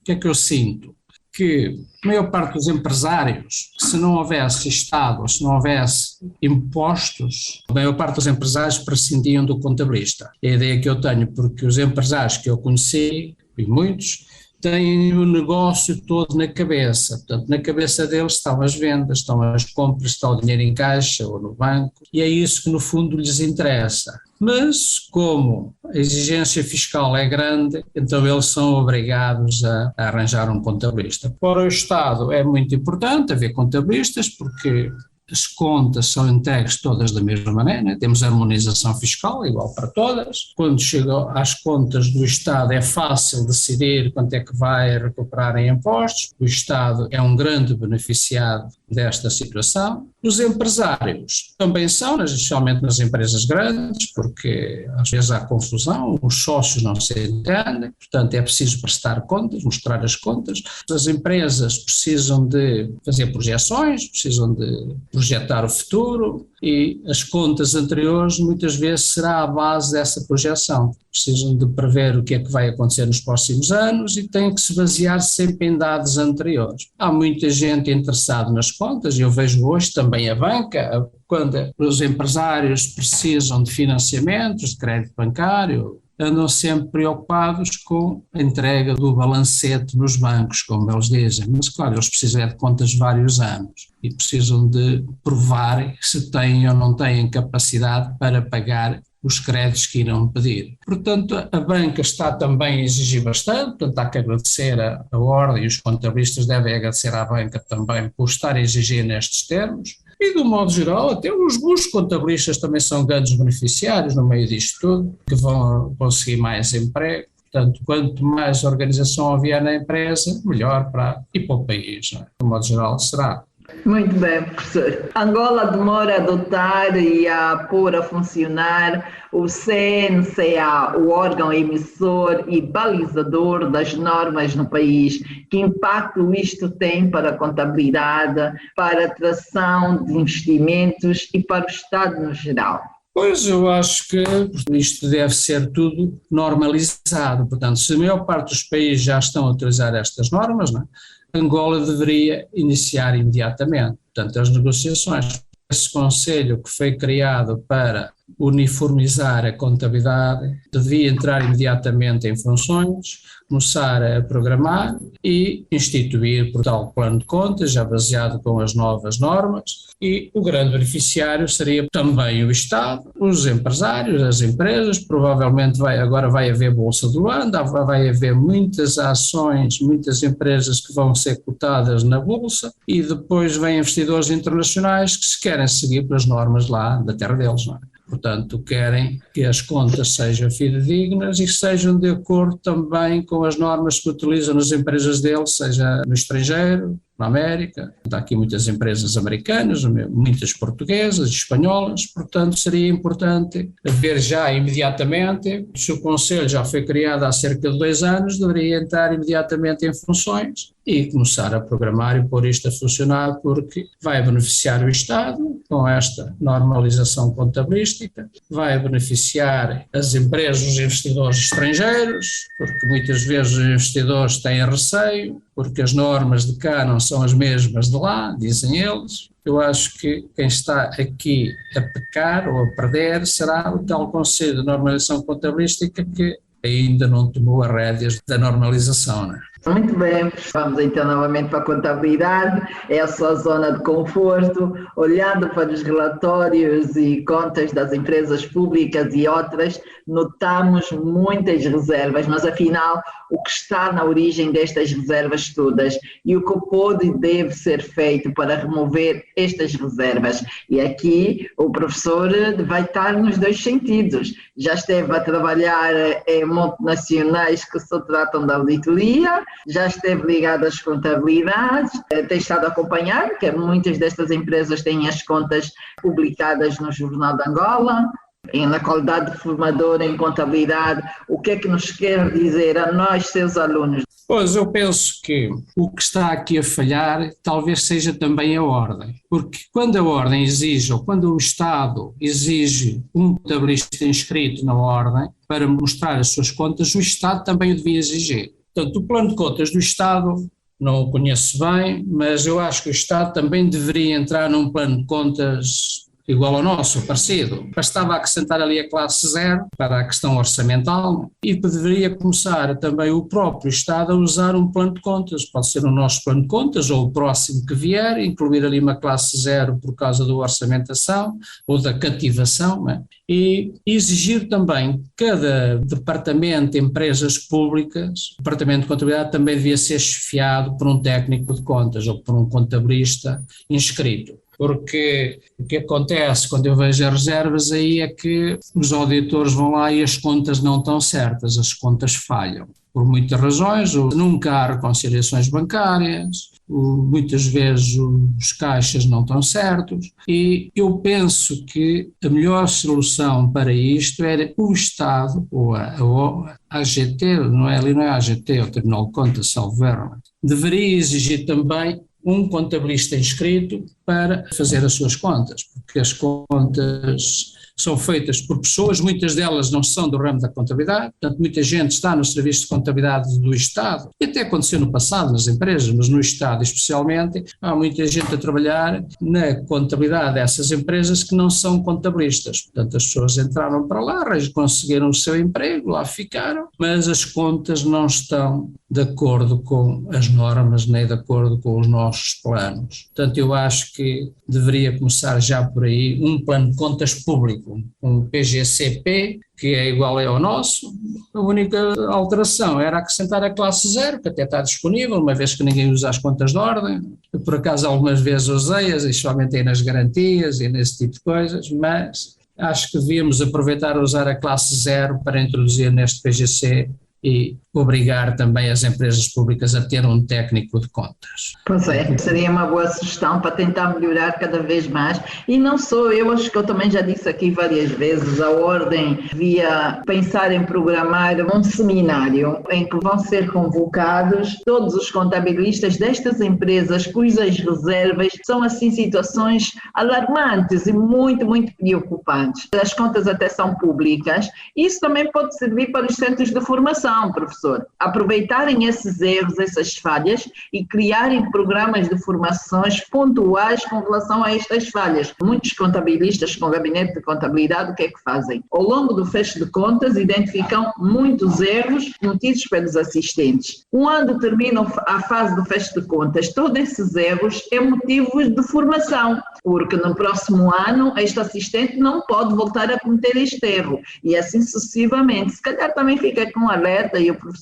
que é que eu sinto? Que a maior parte dos empresários, se não houvesse Estado, se não houvesse impostos, a maior parte dos empresários prescindiam do contabilista. É a ideia que eu tenho, porque os empresários que eu conheci, e muitos, têm o negócio todo na cabeça. Portanto, na cabeça deles estão as vendas, estão as compras, está o dinheiro em caixa ou no banco, e é isso que no fundo lhes interessa. Mas como a exigência fiscal é grande, então eles são obrigados a arranjar um contabilista. Para o Estado é muito importante haver contabilistas, porque as contas são entregues todas da mesma maneira, temos harmonização fiscal igual para todas. Quando chega às contas do Estado é fácil decidir quanto é que vai recuperar em impostos, o Estado é um grande beneficiado desta situação. Os empresários também são, especialmente nas empresas grandes, porque às vezes há confusão, os sócios não se entendem, portanto é preciso prestar contas, mostrar as contas. As empresas precisam de fazer projeções, precisam de projetar o futuro e as contas anteriores muitas vezes será a base dessa projeção. Precisam de prever o que é que vai acontecer nos próximos anos e têm que se basear sempre em dados anteriores. Há muita gente interessada nas contas e eu vejo hoje também a banca, quando os empresários precisam de financiamentos, de crédito bancário, andam sempre preocupados com a entrega do balancete nos bancos, como eles dizem. Mas, claro, eles precisam de contas de vários anos e precisam de provar se têm ou não têm capacidade para pagar os créditos que irão pedir. Portanto, a banca está também a exigir bastante, portanto, há que agradecer a ordem e os contabilistas devem agradecer à banca também por estar a exigir nestes termos. E, do modo geral, até os contabilistas também são grandes beneficiários no meio disto tudo, que vão conseguir mais emprego. Portanto, quanto mais organização houver na empresa, melhor para o país. Não é? Do modo geral, será. Muito bem, professor. Angola demora a adotar e a pôr a funcionar o CNCA, o órgão emissor e balizador das normas no país. Que impacto isto tem para a contabilidade, para a atração de investimentos e para o Estado no geral? Pois, eu acho que isto deve ser tudo normalizado. Portanto, se a maior parte dos países já estão a utilizar estas normas, não é? Angola deveria iniciar imediatamente. Portanto, as negociações. Esse conselho que foi criado para uniformizar a contabilidade devia entrar imediatamente em funções, começar a programar e instituir por tal plano de contas, já baseado com as novas normas, e o grande beneficiário seria também o Estado, os empresários, as empresas. Provavelmente agora vai haver Bolsa de Luanda, vai haver muitas ações, muitas empresas que vão ser cotadas na Bolsa e depois vêm investidores internacionais que se querem seguir pelas normas lá da terra deles, não é? Portanto, querem que as contas sejam fidedignas e sejam de acordo também com as normas que utilizam nas empresas deles, seja no estrangeiro, na América. Há aqui muitas empresas americanas, muitas portuguesas, espanholas, portanto seria importante ver já imediatamente, se o Conselho já foi criado há cerca de 2 anos, deveria entrar imediatamente em funções e começar a programar e pôr isto a funcionar, porque vai beneficiar o Estado com esta normalização contabilística, vai beneficiar as empresas, os investidores estrangeiros, porque muitas vezes os investidores têm receio, porque as normas de cá não são as mesmas de lá, dizem eles. Eu acho que quem está aqui a pecar ou a perder será o tal Conselho de Normalização Contabilística que ainda não tomou as rédeas da normalização, não é? Muito bem, vamos então novamente para a contabilidade, é a sua zona de conforto, olhando para os relatórios e contas das empresas públicas e outras, notamos muitas reservas, mas afinal o que está na origem destas reservas todas e o que pode e deve ser feito para remover estas reservas. E aqui o professor vai estar nos 2 sentidos, já esteve a trabalhar em multinacionais que só tratam da auditoria, já esteve ligado às contabilidades, tem estado a acompanhar, que muitas destas empresas têm as contas publicadas no Jornal de Angola, na qualidade de formador em contabilidade. O que é que nos quer dizer a nós, seus alunos? Pois, eu penso que o que está aqui a falhar talvez seja também a ordem, porque quando a ordem exige, ou quando o Estado exige um contabilista inscrito na ordem para mostrar as suas contas, o Estado também o devia exigir. Portanto, o plano de contas do Estado, não o conheço bem, mas eu acho que o Estado também deveria entrar num plano de contas igual ao nosso, parecido. Bastava acrescentar ali a classe 0 para a questão orçamental e deveria começar também o próprio Estado a usar um plano de contas. Pode ser o nosso plano de contas ou o próximo que vier, incluir ali uma classe 0 por causa da orçamentação ou da cativação, né? E exigir também cada departamento, empresas públicas, o departamento de contabilidade também devia ser chefiado por um técnico de contas ou por um contabilista inscrito. Porque o que acontece quando eu vejo as reservas aí é que os auditores vão lá e as contas não estão certas, as contas falham. Por muitas razões, nunca há reconciliações bancárias, muitas vezes os caixas não estão certos e eu penso que a melhor solução para isto era o Estado, ou a AGT, não é a AGT, o Tribunal de Contas, salvo erro, deveria exigir também um contabilista inscrito para fazer as suas contas, porque as contas são feitas por pessoas, muitas delas não são do ramo da contabilidade, portanto muita gente está no serviço de contabilidade do Estado, e até aconteceu no passado nas empresas, mas no Estado especialmente, há muita gente a trabalhar na contabilidade dessas empresas que não são contabilistas, portanto as pessoas entraram para lá, conseguiram o seu emprego, lá ficaram, mas as contas não estão de acordo com as normas, nem de acordo com os nossos planos. Portanto eu acho que deveria começar já por aí um plano de contas público, um PGCP, que é igual ao nosso. A única alteração era acrescentar a classe 0, que até está disponível, uma vez que ninguém usa as contas de ordem. Eu, por acaso, algumas vezes usei-as, especialmente aí nas garantias e nesse tipo de coisas, mas acho que devíamos aproveitar a usar a classe 0 para introduzir neste PGC e obrigar também as empresas públicas a ter um técnico de contas. Pois é, seria uma boa sugestão para tentar melhorar cada vez mais. E não só eu, acho que eu também já disse aqui várias vezes, a Ordem devia pensar em programar um seminário em que vão ser convocados todos os contabilistas destas empresas cujas reservas são assim situações alarmantes e muito, muito preocupantes. As contas até são públicas. Isso também pode servir para os centros de formação, professor. Aproveitarem esses erros, essas falhas e criarem programas de formações pontuais com relação a estas falhas. Muitos contabilistas com gabinete de contabilidade, o que é que fazem? Ao longo do fecho de contas, identificam muitos erros cometidos pelos assistentes. Quando terminam a fase do fecho de contas, todos esses erros é motivo de formação, porque no próximo ano este assistente não pode voltar a cometer este erro e assim sucessivamente. Se calhar também fica com alerta e o professor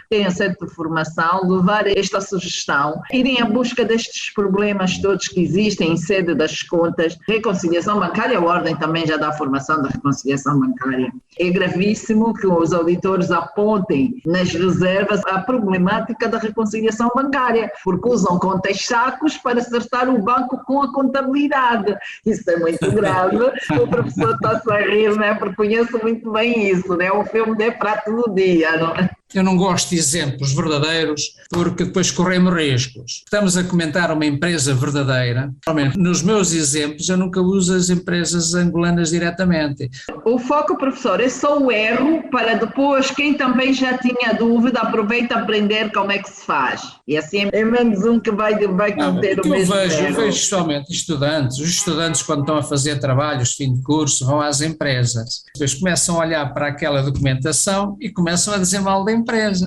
tem um centro de formação, levar esta sugestão, irem à busca destes problemas todos que existem em sede das contas, reconciliação bancária, a Ordem também já dá formação da reconciliação bancária. É gravíssimo que os auditores apontem nas reservas a problemática da reconciliação bancária, porque usam contas-sacos para acertar o banco com a contabilidade. Isso é muito grave. O professor está-se a rir, né? Porque conheço muito bem isso, né? O filme de prato do dia, não é? Eu não gosto de exemplos verdadeiros porque depois corremos riscos. Estamos a comentar uma empresa verdadeira. Nos meus exemplos eu nunca uso as empresas angolanas diretamente. O foco, professor, é só o erro para depois quem também já tinha dúvida aproveita a aprender como é que se faz. E assim é menos um que vai cometer o mesmo erro. Eu vejo somente estudantes. Os estudantes quando estão a fazer trabalhos de fim de curso vão às empresas. Depois começam a olhar para aquela documentação e começam a dizer mal da empresa.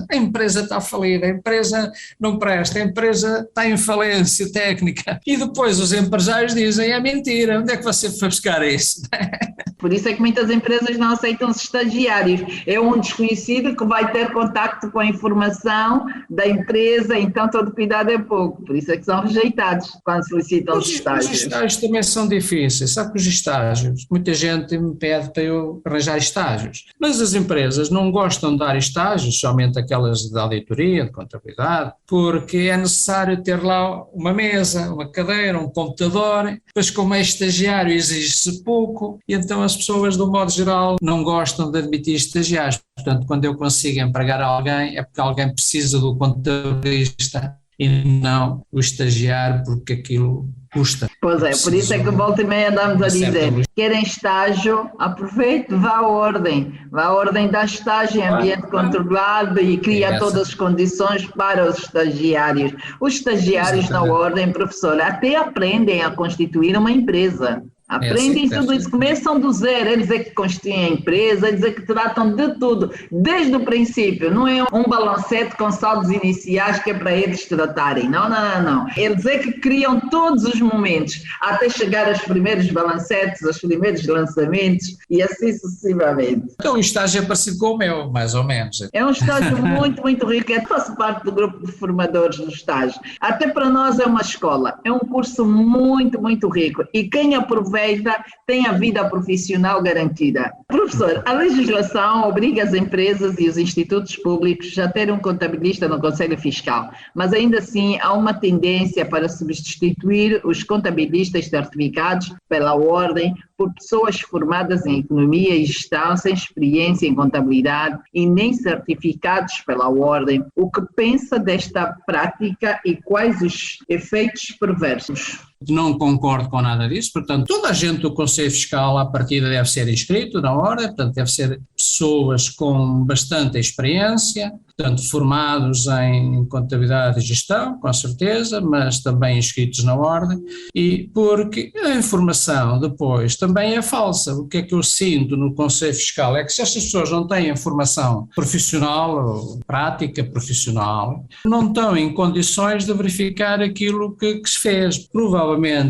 A empresa está falida, a empresa não presta, a empresa está em falência técnica. E depois os empresários dizem, é mentira, onde é que você foi buscar isso? Por isso é que muitas empresas não aceitam os estagiários. É um desconhecido que vai ter contacto com a informação da empresa, então todo cuidado é pouco. Por isso é que são rejeitados quando solicitam os estágios. Os estágios também são difíceis. Sabe que os estágios, muita gente me pede para eu arranjar estágios. Mas as empresas não gostam de dar estágios, somente aquelas de auditoria, de contabilidade, porque é necessário ter lá uma mesa, uma cadeira, um computador. Depois, como é estagiário, exige-se pouco e então as pessoas, de um modo geral, não gostam de admitir estagiários. Portanto, quando eu consigo empregar alguém, é porque alguém precisa do contabilista e não o estagiário, porque aquilo custa. Pois é, por isso é que volta e meia andamos a dizer, querem estágio, aproveite, vá à Ordem, dá estágio em ambiente controlado e cria todas as condições para os estagiários. Os estagiários na Ordem, professor, até aprendem a constituir uma empresa. Aprendem tudo isso, começam do zero, eles é que constituem a empresa, eles é que tratam de tudo, desde o princípio, não é um balancete com saldos iniciais que é para eles tratarem, não. Eles é que criam todos os momentos, até chegar aos primeiros balancetes, aos primeiros lançamentos e assim sucessivamente. Então o estágio é parecido com o meu, mais ou menos. É um estágio muito, muito rico, eu faço parte do grupo de formadores do estágio. Até para nós é uma escola, é um curso muito, muito rico e quem aproveita tem a vida profissional garantida. Professor, a legislação obriga as empresas e os institutos públicos a ter um contabilista no Conselho Fiscal, mas ainda assim há uma tendência para substituir os contabilistas certificados pela Ordem por pessoas formadas em economia e gestão, sem experiência em contabilidade e nem certificados pela Ordem. O que pensa desta prática e quais os efeitos perversos? Não concordo com nada disso, portanto, toda a gente do Conselho Fiscal à partida deve ser inscrito na Ordem, portanto, deve ser pessoas com bastante experiência, portanto, formados em contabilidade e gestão, com certeza, mas também inscritos na Ordem, e porque a informação depois também é falsa. O que é que eu sinto no Conselho Fiscal é que se estas pessoas não têm formação profissional ou prática profissional, não estão em condições de verificar aquilo que se fez. Provavelmente,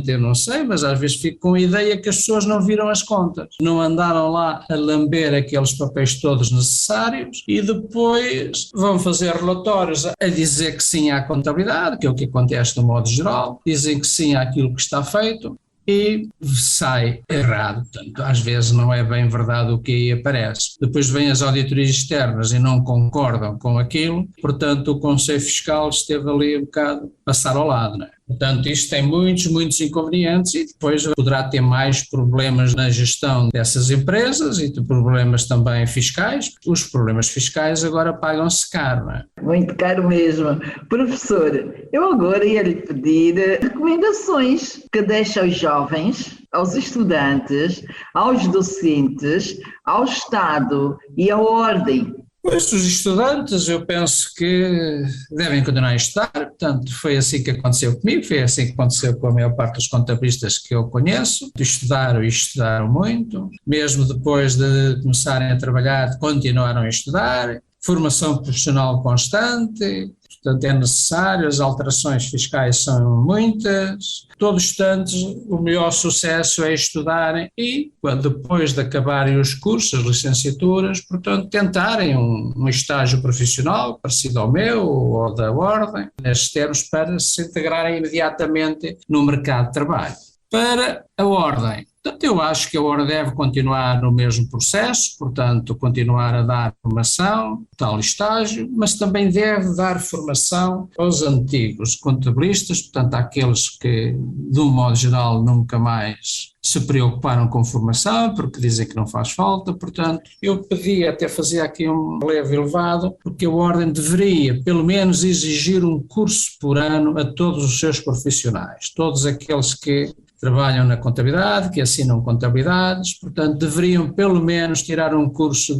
eu não sei, mas às vezes fico com a ideia que as pessoas não viram as contas, não andaram lá a lamber aqueles papéis todos necessários e depois vão fazer relatórios a dizer que sim à contabilidade, que é o que acontece no modo geral, dizem que sim àquilo que está feito e sai errado. Portanto, às vezes não é bem verdade o que aí aparece. Depois vêm as auditorias externas e não concordam com aquilo, portanto o Conselho Fiscal esteve ali um bocado a passar ao lado, não é? Portanto, isto tem muitos inconvenientes e depois poderá ter mais problemas na gestão dessas empresas e de problemas também fiscais. Os problemas fiscais agora pagam-se caro, não é? Muito caro mesmo. Professor, eu agora ia lhe pedir recomendações que deixa aos jovens, aos estudantes, aos docentes, ao Estado e à Ordem. Pois, os estudantes, eu penso que devem continuar a estudar, portanto, foi assim que aconteceu comigo, foi assim que aconteceu com a maior parte dos contabilistas que eu conheço, estudaram e estudaram muito, mesmo depois de começarem a trabalhar, continuaram a estudar, formação profissional constante, portanto é necessário, as alterações fiscais são muitas, todos os estudantes o melhor sucesso é estudarem e depois de acabarem os cursos, as licenciaturas, portanto tentarem um estágio profissional parecido ao meu ou da Ordem, nestes termos para se integrarem imediatamente no mercado de trabalho. Para a Ordem, portanto, eu acho que a Ordem deve continuar no mesmo processo, portanto, continuar a dar formação, tal estágio, mas também deve dar formação aos antigos contabilistas, portanto, àqueles que, de um modo geral, nunca mais se preocuparam com formação, porque dizem que não faz falta, portanto, eu pedia, até fazia aqui um leve elevado, porque a Ordem deveria, pelo menos, exigir um curso por ano a todos os seus profissionais, todos aqueles que trabalham na contabilidade, que assinam contabilidades, portanto deveriam pelo menos tirar um curso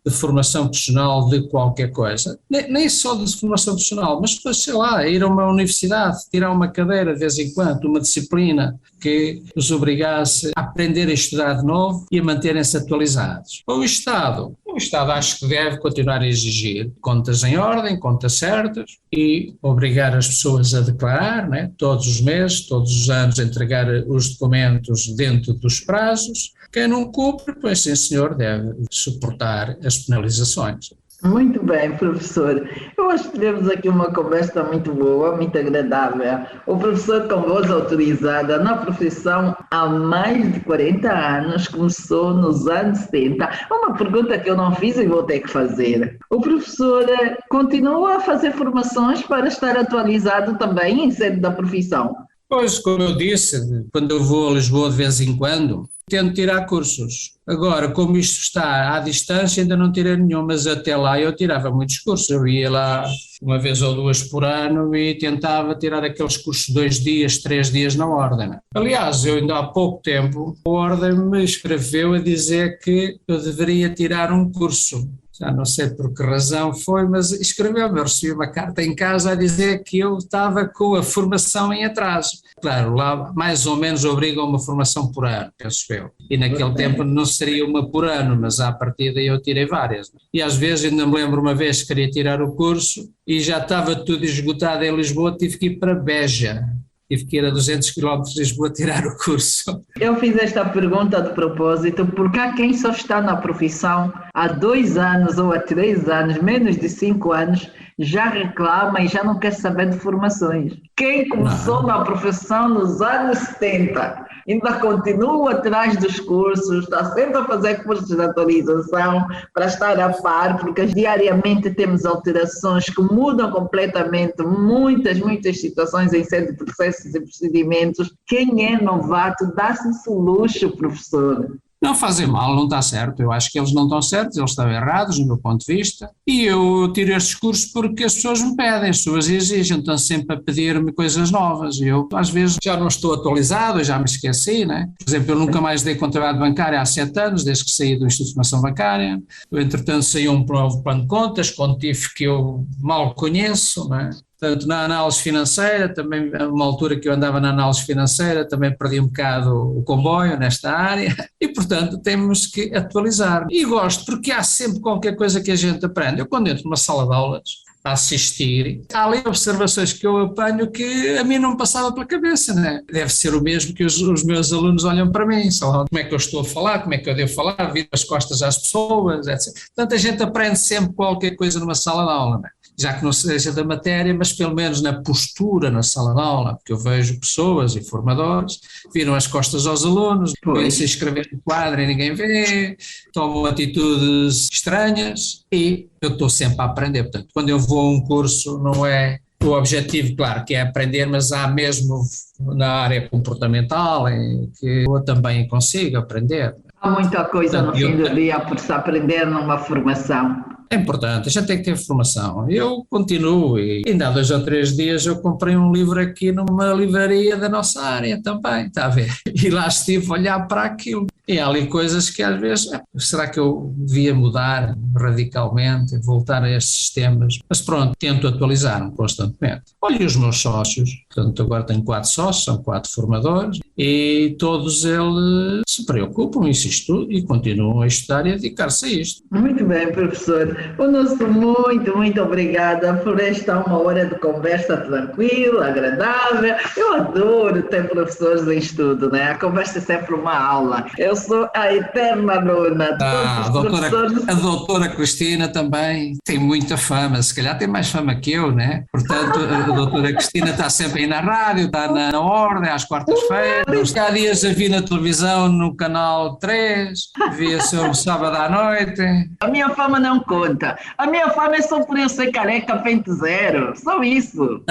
de formação profissional de qualquer coisa, nem só de formação profissional, mas sei lá, ir a uma universidade, tirar uma cadeira de vez em quando, uma disciplina que os obrigasse a aprender a estudar de novo e a manterem-se atualizados. O Estado acho que deve continuar a exigir contas em ordem, contas certas e obrigar as pessoas a declarar, né, todos os meses, todos os anos, entregar os documentos dentro dos prazos. Quem não cumpre, pois sim senhor, deve suportar as penalizações. Muito bem, professor. Eu acho que tivemos aqui uma conversa muito boa, muito agradável. O professor com voz autorizada na profissão há mais de 40 anos, começou nos anos 70. Uma pergunta que eu não fiz e vou ter que fazer. O professor continua a fazer formações para estar atualizado também em sede da profissão? Pois, como eu disse, quando eu vou a Lisboa de vez em quando, tento tirar cursos. Agora, como isto está à distância, ainda não tirei nenhum, mas até lá eu tirava muitos cursos. Eu ia lá uma vez ou duas por ano e tentava tirar aqueles cursos 2 dias, 3 dias na Ordem. Aliás, eu ainda há pouco tempo, a Ordem me escreveu a dizer que eu deveria tirar um curso. Já não sei por que razão foi, mas escreveu-me, eu recebi uma carta em casa a dizer que eu estava com a formação em atraso. Claro, lá mais ou menos obrigam uma formação por ano, penso eu. E naquele tempo não seria uma por ano, mas à partida eu tirei várias. E às vezes, ainda me lembro uma vez que queria tirar o curso e já estava tudo esgotado em Lisboa, tive que ir para Beja. Tive que ir a 200 km de Lisboa tirar o curso. Eu fiz esta pergunta de propósito porque há quem só está na profissão há 2 anos ou há 3 anos, menos de 5 anos, já reclama e já não quer saber de formações. Quem começou na profissão nos anos 70 ainda continua atrás dos cursos, está sempre a fazer cursos de atualização para estar a par, porque diariamente temos alterações que mudam completamente muitas situações em série de processos e procedimentos. Quem é novato dá-se esse luxo, professor. Não fazem mal, não está certo. Eu acho que eles não estão certos, eles estão errados, no meu ponto de vista. E eu tiro estes cursos porque as pessoas me pedem, as pessoas exigem, estão sempre a pedir-me coisas novas. E eu, às vezes, já não estou atualizado, eu já me esqueci, né? Por exemplo, eu nunca mais dei contabilidade bancária há 7 anos, desde que saí do Instituto de Formação Bancária. Eu, entretanto, saiu um novo plano de contas, com TIF que eu mal conheço, né? Portanto, na análise financeira, também, uma altura que eu andava na análise financeira, também perdi um bocado o comboio nesta área e, portanto, temos que atualizar. E gosto, porque há sempre qualquer coisa que a gente aprende. Eu, quando entro numa sala de aulas, a assistir, há ali observações que eu apanho que a mim não me passava pela cabeça, né? Deve ser o mesmo que os meus alunos olham para mim, sei lá, como é que eu estou a falar, como é que eu devo falar, viro as costas às pessoas, etc. Portanto, a gente aprende sempre qualquer coisa numa sala de aula, né? Já que não seja da matéria, mas pelo menos na postura na sala de aula, porque eu vejo pessoas e formadores, viram as costas aos alunos, se inscrever no quadro e ninguém vê, tomam atitudes estranhas e eu estou sempre a aprender. Portanto, quando eu vou a um curso, não é o objetivo, claro, que é aprender, mas há mesmo na área comportamental em que eu também consigo aprender. Há muita coisa no fim do dia por se aprender numa formação. É importante, a gente tem que ter formação. Eu continuo e ainda há 2 ou 3 dias eu comprei um livro aqui numa livraria da nossa área também, está a ver? E lá estive a olhar para aquilo. E há ali coisas que às vezes, será que eu devia mudar radicalmente, voltar a estes sistemas? Mas pronto, tento atualizar-me constantemente. Olha os meus sócios, portanto agora tenho 4 sócios, são 4 formadores e todos eles se preocupam, insistem e continuam a estudar e a dedicar-se a isto. Muito bem, professor. O nosso muito obrigada por esta 1 hora de conversa tranquila, agradável. Eu adoro ter professores em estudo, né? A conversa é sempre uma aula. Eu sou a eterna aluna. A doutora Cristina também tem muita fama, se calhar tem mais fama que eu, né? Portanto, a doutora Cristina está sempre aí na rádio, está na ordem, às quartas-feiras. Há dias a vi na televisão no canal 3, via-se um sábado à noite. A minha fama não conta. A minha fama é só por eu ser careca pente zero. Só isso.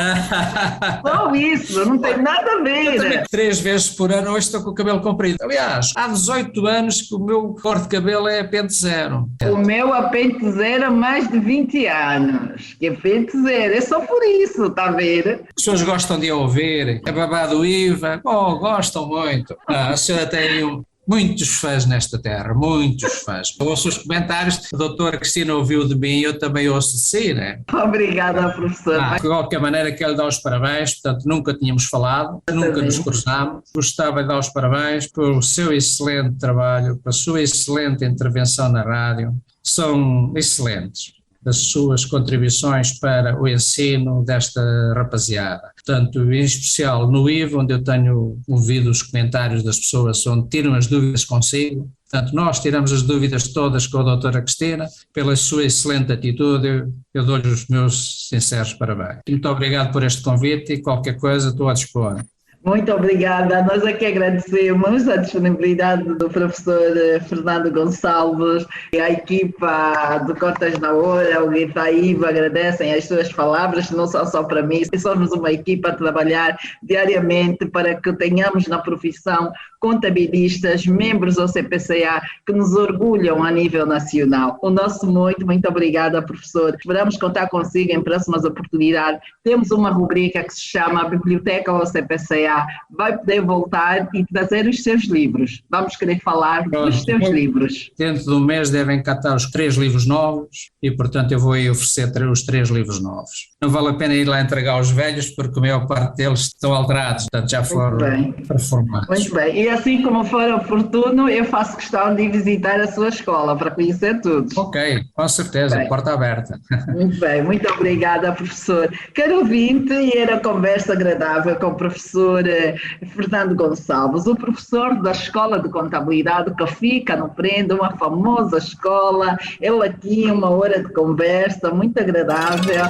Só isso. Não tem nada a ver. Eu também 3 vezes por ano hoje estou com o cabelo comprido. Aliás, há 18 anos que o meu corte de cabelo é pente zero. O meu é pente zero há mais de 20 anos. Que é pente zero. É só por isso, está a ver? As pessoas gostam de ouvir. É babado IVA. Gostam muito. A senhora tem muitos fãs nesta terra, muitos fãs. Eu ouço os comentários, a doutora Cristina ouviu de mim, eu também ouço de si, né? Obrigada, professor. De qualquer maneira, quero lhe dar os parabéns, portanto, nunca tínhamos falado, nunca nos cruzámos. Gostava de dar os parabéns pelo seu excelente trabalho, pela sua excelente intervenção na rádio. São excelentes as suas contribuições para o ensino desta rapaziada. Portanto, em especial no IVA, onde eu tenho ouvido os comentários das pessoas onde tiram as dúvidas consigo. Portanto, nós tiramos as dúvidas todas com a doutora Cristina, pela sua excelente atitude, eu dou-lhe os meus sinceros parabéns. Muito obrigado por este convite e qualquer coisa estou a dispor. Muito obrigada. Nós aqui agradecemos a disponibilidade do professor Fernando Gonçalves e a equipa do Contas na Hora, o Itaíba, agradecem as suas palavras, não são só para mim, somos uma equipa a trabalhar diariamente para que tenhamos na profissão contabilistas, membros do CPCA que nos orgulham a nível nacional. O nosso muito obrigada, professor. Esperamos contar consigo em próximas oportunidades. Temos uma rubrica que se chama Biblioteca ao CPCA. Vai poder voltar e trazer os seus livros. Vamos querer falar dos seus livros. Dentro de um mês devem catar os 3 livros novos e, portanto, eu vou aí oferecer os 3 livros novos. Não vale a pena ir lá entregar os velhos porque a maior parte deles estão alterados, portanto já foram reformados. Muito bem. E assim como for oportuno, eu faço questão de visitar a sua escola para conhecer tudo. Ok, com certeza, porta aberta. Muito bem, muito obrigada, professor. Caro ouvinte, e era conversa agradável com o professor professor Fernando Gonçalves, o professor da Escola de Contabilidade que fica no Prenda, uma famosa escola. Ele aqui, uma hora de conversa muito agradável.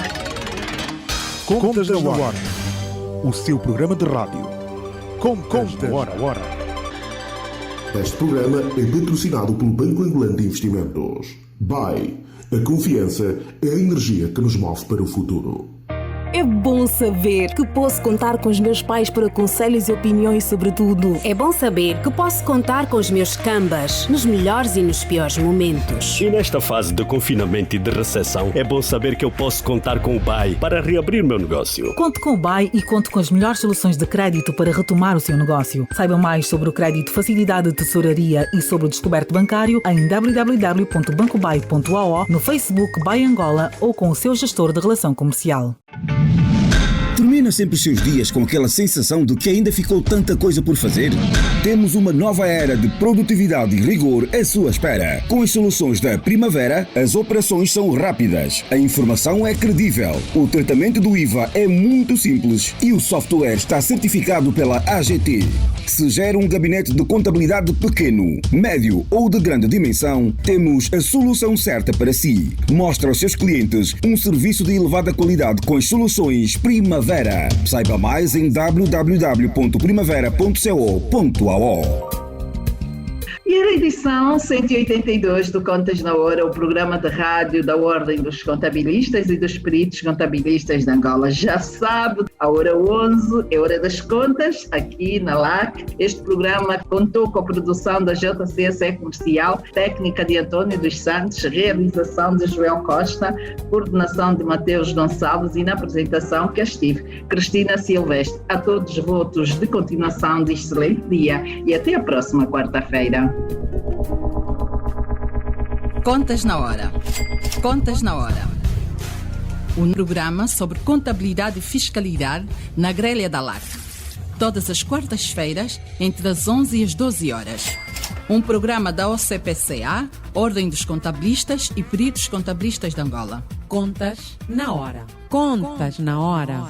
Contas na Hora, o seu programa de rádio. Contas na Hora. Este programa é patrocinado pelo Banco Angolano de Investimentos. BAE. A confiança é a energia que nos move para o futuro. É bom saber que posso contar com os meus pais para conselhos e opiniões sobre tudo. É bom saber que posso contar com os meus cambas nos melhores e nos piores momentos. E nesta fase de confinamento e de recessão, é bom saber que eu posso contar com o BAE para reabrir meu negócio. Conte com o BAE e conte com as melhores soluções de crédito para retomar o seu negócio. Saiba mais sobre o crédito Facilidade de Tesouraria e sobre o descoberto bancário em www.bancobai.ao, no Facebook BAE Angola ou com o seu gestor de relação comercial. Termina sempre os seus dias com aquela sensação de que ainda ficou tanta coisa por fazer? Temos uma nova era de produtividade e rigor à sua espera. Com as soluções da Primavera, as operações são rápidas, a informação é credível, o tratamento do IVA é muito simples e o software está certificado pela AGT. Se gera um gabinete de contabilidade pequeno, médio ou de grande dimensão, temos a solução certa para si. Mostra aos seus clientes um serviço de elevada qualidade com as soluções Primavera. Saiba mais em www.primavera.co.ao. E a edição 182 do Contas na Hora, o programa de rádio da Ordem dos Contabilistas e dos Peritos Contabilistas de Angola. Já sabe, a hora 11 é hora das contas, aqui na LAC. Este programa contou com a produção da JCSE Comercial, técnica de António dos Santos, realização de Joel Costa, coordenação de Mateus Gonçalves e na apresentação que estive, Cristina Silvestre. A todos votos de continuação de excelente dia e até a próxima quarta-feira. Contas na Hora. Contas na Hora. Um programa sobre contabilidade e fiscalidade na grelha da LAC. Todas as quartas-feiras, entre as 11 e as 12 horas. Um programa da OCPCA, Ordem dos Contabilistas e Peritos Contabilistas de Angola. Contas na Hora. Contas na Hora.